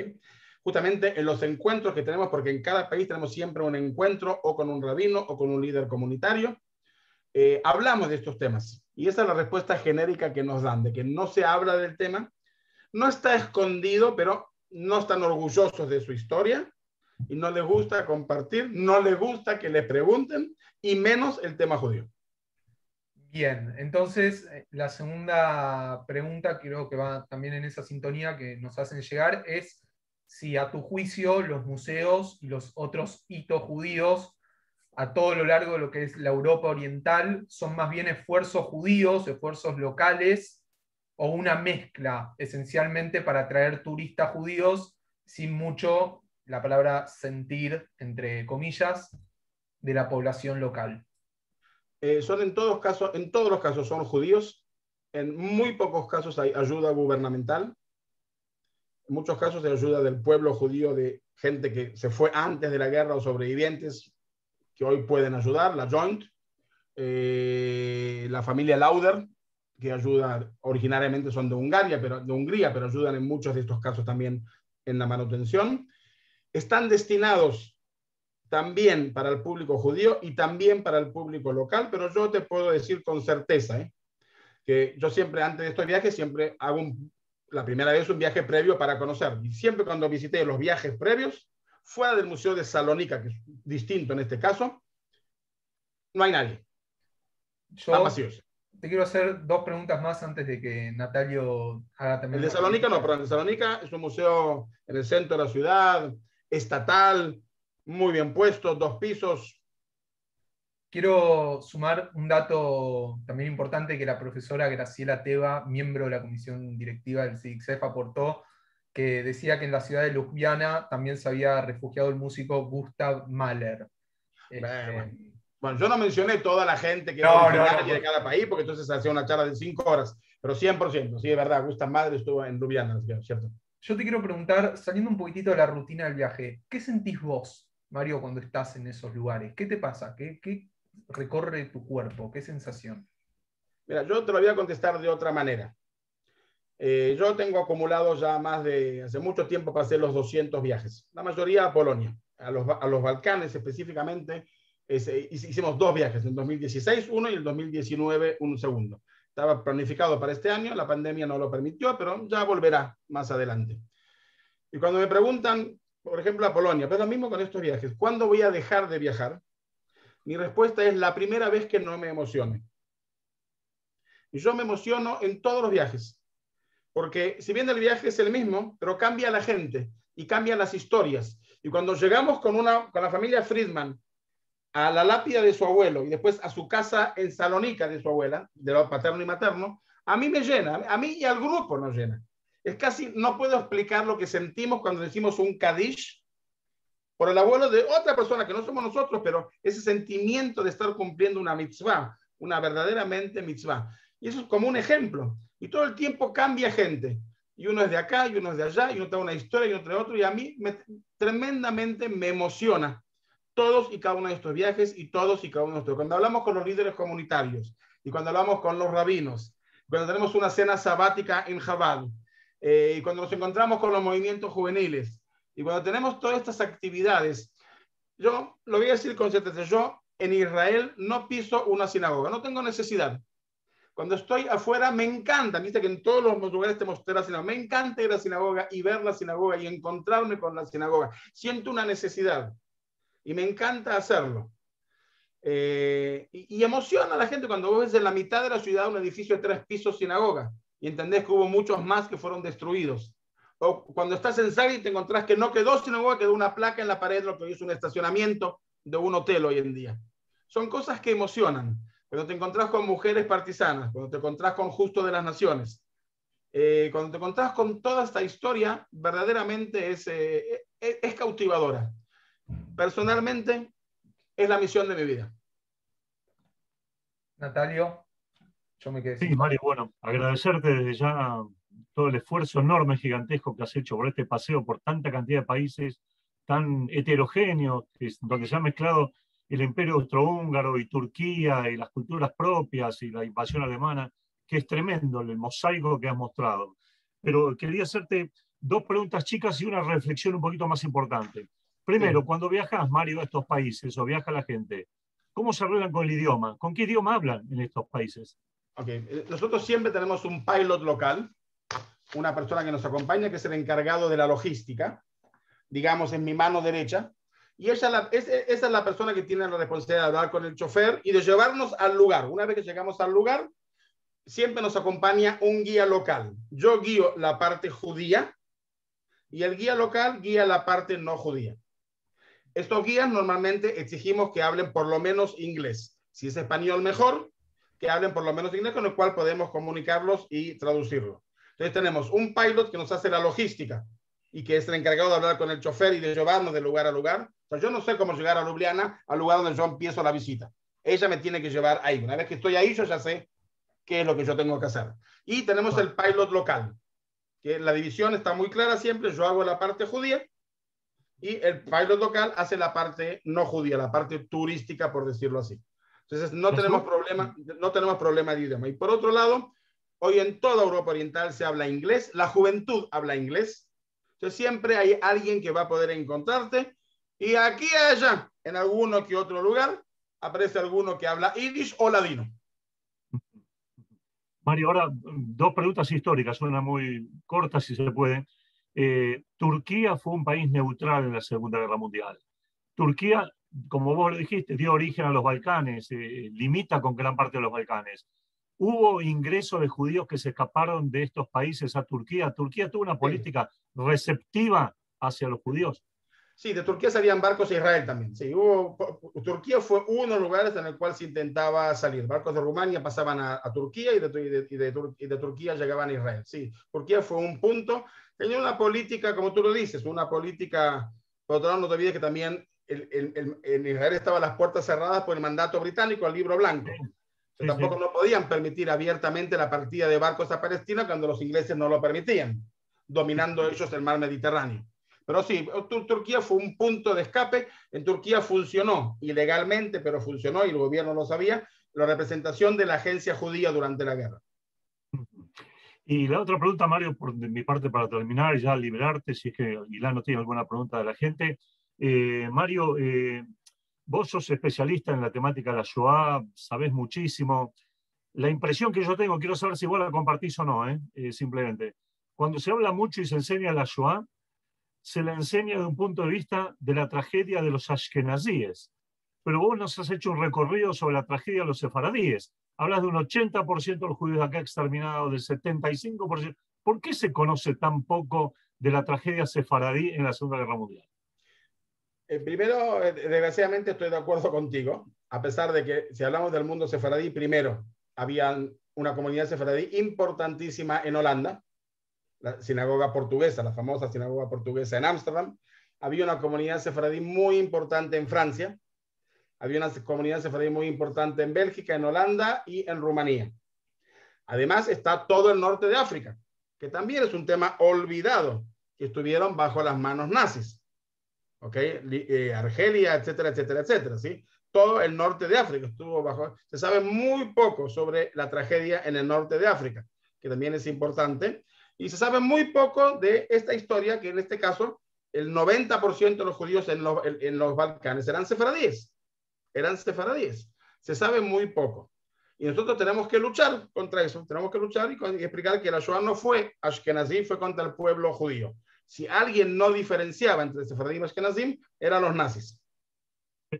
Justamente en los encuentros que tenemos, porque en cada país tenemos siempre un encuentro o con un rabino o con un líder comunitario, hablamos de estos temas. Y esa es la respuesta genérica que nos dan, de que no se habla del tema, no está escondido, pero no están orgullosos de su historia y no les gusta compartir, no les gusta que les pregunten, y menos el tema judío. Bien, entonces la segunda pregunta, creo que va también en esa sintonía que nos hacen llegar, es si a tu juicio los museos y los otros hitos judíos a todo lo largo de lo que es la Europa oriental son más bien esfuerzos judíos, esfuerzos locales, o una mezcla esencialmente para atraer turistas judíos sin mucho, la palabra sentir, entre comillas, de la población local. Son en todos los casos son judíos. En muy pocos casos hay ayuda gubernamental. En muchos casos hay ayuda del pueblo judío, de gente que se fue antes de la guerra o sobrevivientes que hoy pueden ayudar, la Joint, la familia Lauder, que ayuda, originariamente son de Hungría, pero ayudan en muchos de estos casos también en la manutención. Están destinados también para el público judío y también para el público local, pero yo te puedo decir con certeza que yo siempre, antes de estos viajes, siempre hago la primera vez un viaje previo para conocer. Y siempre cuando visité los viajes previos, fuera del Museo de Salónica, que es distinto en este caso, no hay nadie. Están vacíos. Te quiero hacer dos preguntas más antes de que Natalio haga también. El de Salónica no, pero el de Salónica es un museo en el centro de la ciudad, estatal, muy bien puesto, 2 pisos. Quiero sumar un dato también importante que la profesora Graciela Teva, miembro de la comisión directiva del CIDICSEF, aportó, que decía que en la ciudad de Ljubljana también se había refugiado el músico Gustav Mahler. Bueno, yo no mencioné toda la gente que originaria de cada país, porque entonces hacía una charla de 5 horas, pero 100%, sí, es verdad, Gustav Mahler estuvo en Ljubljana, ¿cierto? Yo te quiero preguntar, saliendo un poquitito de la rutina del viaje, ¿qué sentís vos, Mario, cuando estás en esos lugares? ¿Qué te pasa? ¿Qué recorre tu cuerpo? ¿Qué sensación? Mira, yo te lo voy a contestar de otra manera. Yo tengo acumulado ya hace mucho tiempo pasé los 200 viajes, la mayoría a Polonia, a los Balcanes específicamente. Hicimos 2 viajes, en 2016 uno y en 2019 un segundo. Estaba planificado para este año, la pandemia no lo permitió, pero ya volverá más adelante. Y cuando me preguntan, por ejemplo, a Polonia, pero lo mismo con estos viajes, ¿cuándo voy a dejar de viajar? Mi respuesta es la primera vez que no me emocione. Y yo me emociono en todos los viajes, porque si bien el viaje es el mismo, pero cambia la gente y cambian las historias. Y cuando llegamos con la familia Friedman a la lápida de su abuelo y después a su casa en Salónica de su abuela, de lo paterno y materno, a mí me llena, a mí y al grupo nos llena. Es casi, no puedo explicar lo que sentimos cuando decimos un Kaddish por el abuelo de otra persona que no somos nosotros, pero ese sentimiento de estar cumpliendo una mitzvah, una verdaderamente mitzvah. Y eso es como un ejemplo. Y todo el tiempo cambia gente. Y uno es de acá, y uno es de allá, y uno trae una historia, y otro de otro, y a mí tremendamente me emociona todos y cada uno de estos viajes y todos y cada uno de estos. Cuando hablamos con los líderes comunitarios y cuando hablamos con los rabinos cuando tenemos una cena sabática en Jabal, y cuando nos encontramos con los movimientos juveniles, y cuando tenemos todas estas actividades, yo lo voy a decir con certeza, yo en Israel no piso una sinagoga, no tengo necesidad. Cuando estoy afuera me encanta, viste que en todos los lugares te mostré la sinagoga, me encanta ir a la sinagoga y ver la sinagoga y encontrarme con la sinagoga. Siento una necesidad y me encanta hacerlo. Y emociona a la gente cuando vos ves en la mitad de la ciudad un edificio de 3 pisos sinagoga y entendés que hubo muchos más que fueron destruidos. O cuando estás en Sagri y te encontrás que no quedó sinagoga, quedó una placa en la pared, lo que es un estacionamiento de un hotel hoy en día. Son cosas que emocionan. Cuando te encontrás con mujeres partisanas, cuando te encontrás con Justo de las Naciones, cuando te encontrás con toda esta historia, verdaderamente es cautivadora. Personalmente, es la misión de mi vida. Natalio, yo me quedé Sí, sin Mario, bueno, agradecerte desde ya todo el esfuerzo enorme, gigantesco que has hecho por este paseo por tanta cantidad de países tan heterogéneos, donde se ha mezclado el imperio austrohúngaro y Turquía y las culturas propias y la invasión alemana, que es tremendo el mosaico que has mostrado. Pero quería hacerte 2 preguntas chicas y una reflexión un poquito más importante. Primero, Sí. cuando viajas, Mario, a estos países o viaja la gente, ¿cómo se arreglan con el idioma? ¿Con qué idioma hablan en estos países? Okay. Nosotros siempre tenemos un pilot local, una persona que nos acompaña, que es el encargado de la logística, digamos, en mi mano derecha, y esa es la persona que tiene la responsabilidad de hablar con el chofer y de llevarnos al lugar. Una vez que llegamos al lugar, siempre nos acompaña un guía local. Yo guío la parte judía y el guía local guía la parte no judía. Estos guías normalmente exigimos que hablen por lo menos inglés. Si es español, mejor, que hablen por lo menos inglés, con el cual podemos comunicarlos y traducirlo. Entonces tenemos un pilot que nos hace la logística y que es el encargado de hablar con el chofer y de llevarnos de lugar a lugar. O sea, yo no sé cómo llegar a Ljubljana, al lugar donde yo empiezo la visita. Ella me tiene que llevar ahí. Una vez que estoy ahí, yo ya sé qué es lo que yo tengo que hacer. Y tenemos el pilot local, que la división está muy clara siempre. Yo hago la parte judía y el pilot local hace la parte no judía, la parte turística, por decirlo así. Entonces, no tenemos problema de idioma. Y por otro lado, hoy en toda Europa Oriental se habla inglés, la juventud habla inglés. Entonces, siempre hay alguien que va a poder encontrarte. Y aquí y allá, en alguno que otro lugar, aparece alguno que habla yiddish o ladino. Mario, ahora 2 preguntas históricas, una muy corta si se puede. Turquía fue un país neutral en la Segunda Guerra Mundial. Turquía, como vos lo dijiste, dio origen a los Balcanes, limita con gran parte de los Balcanes. ¿Hubo ingreso de judíos que se escaparon de estos países a Turquía? ¿Turquía tuvo una política receptiva hacia los judíos? Sí, de Turquía salían barcos a Israel también. Sí, Turquía fue uno de los lugares en el cual se intentaba salir. Barcos de Rumania pasaban a Turquía y de Turquía llegaban a Israel. Sí, Turquía fue un punto. Tenía una política, como tú lo dices, una política, por otro lado no te olvides que también en Israel estaban las puertas cerradas por el mandato británico al libro blanco. Sí, Tampoco sí. no podían permitir abiertamente la partida de barcos a Palestina cuando los ingleses no lo permitían, dominando ellos el mar Mediterráneo. Pero sí, Turquía fue un punto de escape. En Turquía funcionó ilegalmente, pero funcionó y el gobierno lo sabía, la representación de la agencia judía durante la guerra. Y la otra pregunta, Mario, por mi parte para terminar y ya liberarte, si es que Ilan no tiene alguna pregunta de la gente. Mario, vos sos especialista en la temática de la Shoah, sabés muchísimo. La impresión que yo tengo, quiero saber si vos la compartís o no, simplemente. Cuando se habla mucho y se enseña la Shoah, se la enseña desde un punto de vista de la tragedia de los ashkenazíes. Pero vos nos has hecho un recorrido sobre la tragedia de los sefaradíes. Hablas de un 80% de los judíos de acá exterminados, del 75%. ¿Por qué se conoce tan poco de la tragedia sefaradí en la Segunda Guerra Mundial? Primero, desgraciadamente estoy de acuerdo contigo, a pesar de que si hablamos del mundo sefaradí, primero, había una comunidad sefaradí importantísima en Holanda, la sinagoga portuguesa, la famosa sinagoga portuguesa en Ámsterdam. Había una comunidad sefaradí muy importante en Francia. Había una comunidad sefaradí muy importante en Bélgica, en Holanda y en Rumanía. Además está todo el norte de África, que también es un tema olvidado, que estuvieron bajo las manos nazis. ¿ok? Argelia, etcétera, etcétera, etcétera, ¿sí? Todo el norte de África estuvo bajo. Se sabe muy poco sobre la tragedia en el norte de África, que también es importante. Y se sabe muy poco de esta historia, que en este caso el 90% de los judíos en los Balcanes eran sefaradíes. Eran sefaradíes. Se sabe muy poco. Y nosotros tenemos que luchar contra eso. Tenemos que luchar y explicar que la Shoah no fue Ashkenazí, fue contra el pueblo judío. Si alguien no diferenciaba entre sefaradí y Ashkenazim, eran los nazis.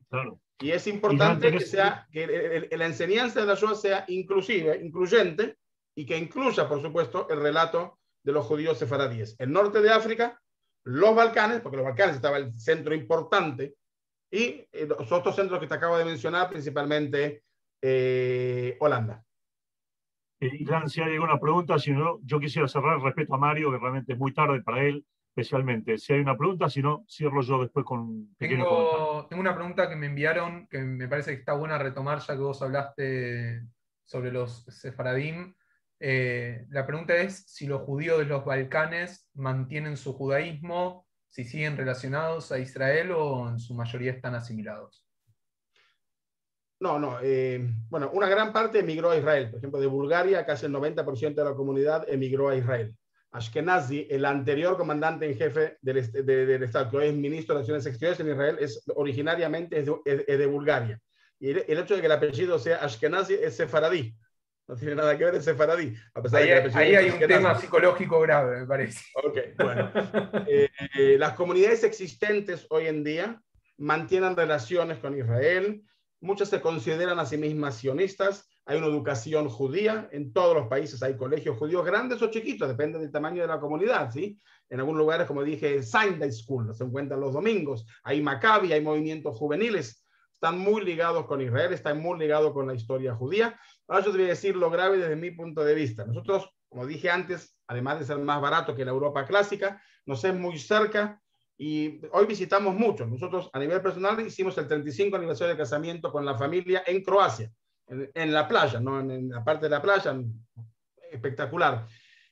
Claro. Y es importante que la enseñanza de la Shoah sea incluyente, y que incluya, por supuesto, el relato de los judíos sefaradíes. El norte de África, los Balcanes, porque los Balcanes estaba el centro importante, y los otros centros que te acabo de mencionar, principalmente Holanda. Ilan, si hay alguna pregunta, si no, yo quisiera cerrar, respeto a Mario, que realmente es muy tarde para él, especialmente. Si hay una pregunta, si no, cierro yo después con un pequeño comentario. Tengo una pregunta que me enviaron, que me parece que está buena retomar, ya que vos hablaste sobre los sefaradim. La pregunta es si los judíos de los Balcanes mantienen su judaísmo, si siguen relacionados a Israel o en su mayoría están asimilados. No. Bueno, una gran parte emigró a Israel. Por ejemplo, de Bulgaria, casi el 90% de la comunidad emigró a Israel. Ashkenazi, el anterior comandante en jefe del Estado, que hoy es ministro de Relaciones Exteriores en Israel, originariamente es de Bulgaria. Y el hecho de que el apellido sea Ashkenazi es sefaradí. No tiene nada que ver, es sefaradí. A pesar de que el apellido ahí es hay un tema psicológico grave, me parece. Ok, bueno. Las comunidades existentes hoy en día mantienen relaciones con Israel. Muchas se consideran a sí mismas sionistas. Hay una educación judía en todos los países. Hay colegios judíos grandes o chiquitos, depende del tamaño de la comunidad, ¿sí? En algunos lugares, como dije, Sunday School, se encuentran los domingos. Hay Maccabi, hay movimientos juveniles. Están muy ligados con Israel, están muy ligados con la historia judía. Ahora yo te voy a decir lo grave desde mi punto de vista. Nosotros, como dije antes, además de ser más barato que la Europa clásica, nos es muy cerca. Y hoy visitamos mucho. Nosotros, a nivel personal, hicimos el 35 aniversario de casamiento con la familia en Croacia, en la playa, ¿no? En la parte de la playa, espectacular.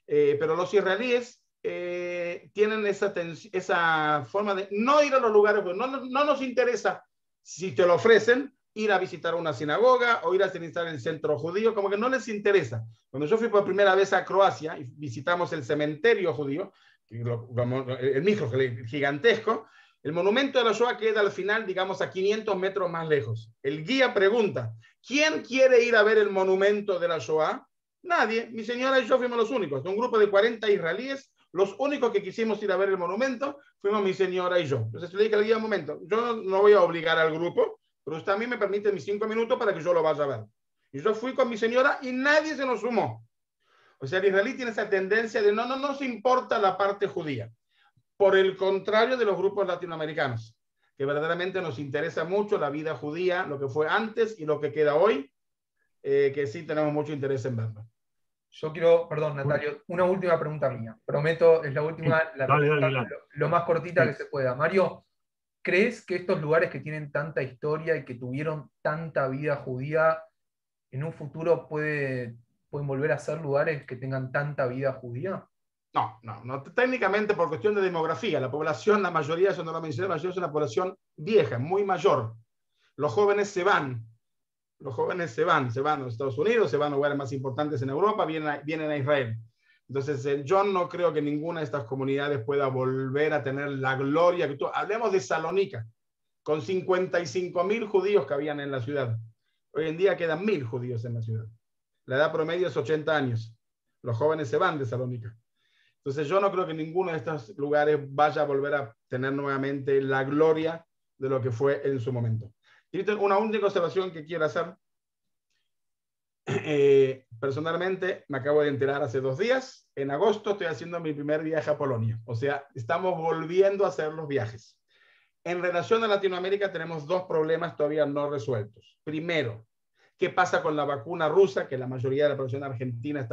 Pero los israelíes tienen esa forma de no ir a los lugares, pues no nos interesa si te lo ofrecen, ir a visitar una sinagoga o ir a visitar el centro judío, como que no les interesa. Cuando yo fui por primera vez a Croacia y visitamos el cementerio judío, el micro gigantesco, el monumento de la Shoah queda al final, digamos, a 500 metros más lejos. El guía pregunta, ¿quién quiere ir a ver el monumento de la Shoah? Nadie. Mi señora y yo fuimos los únicos. Un grupo de 40 israelíes, los únicos que quisimos ir a ver el monumento fuimos mi señora y yo. Entonces le dije al guía, un momento, yo no voy a obligar al grupo, pero usted a mí me permite mis 5 minutos para que yo lo vaya a ver. Y yo fui con mi señora y nadie se nos sumó. O sea, el israelí tiene esa tendencia de no nos importa la parte judía. Por el contrario de los grupos latinoamericanos, que verdaderamente nos interesa mucho la vida judía, lo que fue antes y lo que queda hoy, que sí tenemos mucho interés en verlo. Yo quiero, perdón, Natalio, una última pregunta mía. Prometo, es la última, Dale. Lo más cortita que se pueda. Mario, ¿crees que estos lugares que tienen tanta historia y que tuvieron tanta vida judía, en un futuro pueden volver a ser lugares que tengan tanta vida judía? No. Técnicamente, por cuestión de demografía, la población, la mayoría, eso no lo mencioné, la mayoría es una población vieja, muy mayor. Los jóvenes se van. Se van a Estados Unidos, se van a lugares más importantes en Europa, vienen a Israel. Entonces, yo no creo que ninguna de estas comunidades pueda volver a tener la gloria. Hablemos de Salónica, con 55.000 judíos que habían en la ciudad. Hoy en día quedan 1.000 judíos en la ciudad. La edad promedio es 80 años. Los jóvenes se van de Salónica. Entonces, yo no creo que ninguno de estos lugares vaya a volver a tener nuevamente la gloria de lo que fue en su momento. Y una única observación que quiero hacer. Personalmente, me acabo de enterar hace 2 días. En agosto estoy haciendo mi primer viaje a Polonia. O sea, estamos volviendo a hacer los viajes. En relación a Latinoamérica, tenemos 2 problemas todavía no resueltos. Primero, ¿qué pasa con la vacuna rusa? Que la mayoría de la población argentina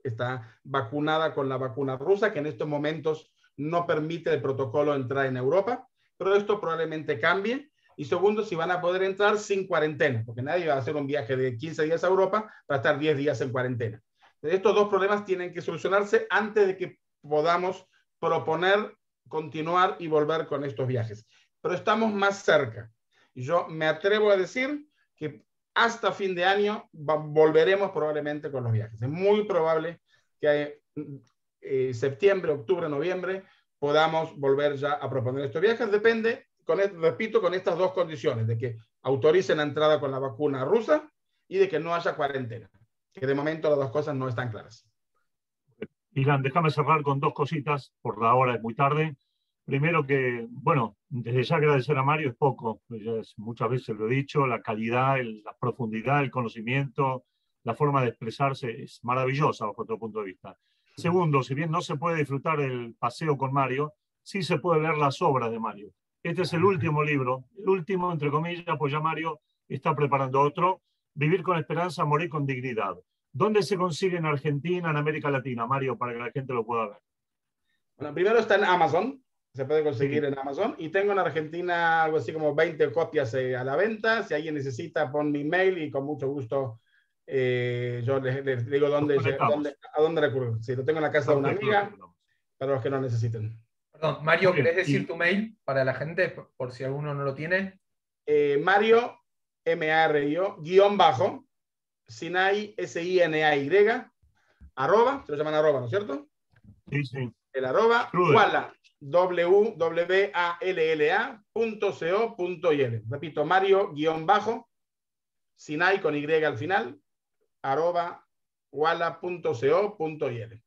está vacunada con la vacuna rusa, que en estos momentos no permite el protocolo entrar en Europa, pero esto probablemente cambie. Y segundo, si van a poder entrar sin cuarentena, porque nadie va a hacer un viaje de 15 días a Europa para estar 10 días en cuarentena. Estos 2 problemas tienen que solucionarse antes de que podamos proponer continuar y volver con estos viajes. pero estamos más cerca. Y yo me atrevo a decir que hasta fin de año volveremos probablemente con los viajes. Es muy probable que septiembre, octubre, noviembre podamos volver ya a proponer estos viajes. Depende, repito, con estas dos condiciones, de que autoricen la entrada con la vacuna rusa y de que no haya cuarentena, que de momento las dos cosas no están claras. Ilan, déjame cerrar con dos cositas, por la hora es muy tarde. Primero que, bueno, desde ya agradecer a Mario es poco, muchas veces lo he dicho, la calidad, la profundidad, el conocimiento, la forma de expresarse es maravillosa bajo otro punto de vista. Segundo, si bien no se puede disfrutar el paseo con Mario, sí se puede leer las obras de Mario. Este es el último libro, el último, entre comillas, pues ya Mario está preparando otro, Vivir con esperanza, morir con dignidad. ¿Dónde se consigue en Argentina, en América Latina, Mario, para que la gente lo pueda ver? Bueno, primero está en Amazon, se puede conseguir en Amazon, y tengo en Argentina algo así como 20 copias a la venta. Si alguien necesita, pon mi mail y con mucho gusto yo les digo a dónde recurrir. Sí, lo tengo en la casa de una amiga, para los que no necesiten. Perdón, Mario, ¿querés decir tu mail para la gente, por si alguno no lo tiene? Mario, M-A-R-I-O, _, Sinay, S-I-N-A-Y, arroba, se lo llaman arroba, ¿no es cierto? Sí, sí. El arroba, Walla, www.alla.co.il. Repito, Mario, _ Sinay con Y al final, arroba, walla.co.il.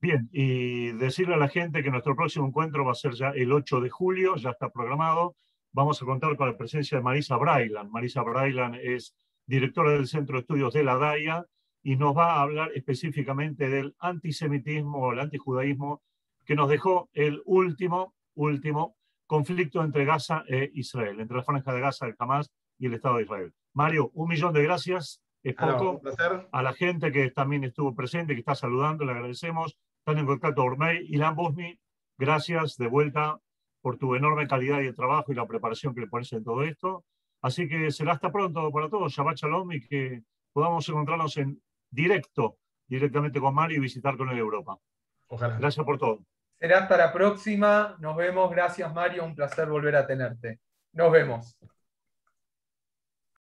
Bien, y decirle a la gente que nuestro próximo encuentro va a ser ya el 8 de julio, ya está programado. Vamos a contar con la presencia de Marisa Brailan. Marisa Brailan es directora del Centro de Estudios de la DAIA y nos va a hablar específicamente del antisemitismo o el antijudaísmo que nos dejó el último conflicto entre Gaza e Israel, entre la Franja de Gaza, el Hamas y el Estado de Israel. Mario, 1.000.000 de gracias. Es poco. Un placer. A la gente que también estuvo presente, que está saludando, le agradecemos. Están en contacto por mail. Ilan Busmi, gracias de vuelta por tu enorme calidad y el trabajo y la preparación que le pones en todo esto. Así que será hasta pronto para todos. Shabbat Shalom, y que podamos encontrarnos directamente con Mario y visitar con él Europa. Ojalá. Gracias por todo. Será hasta la próxima. Nos vemos. Gracias, Mario. Un placer volver a tenerte. Nos vemos.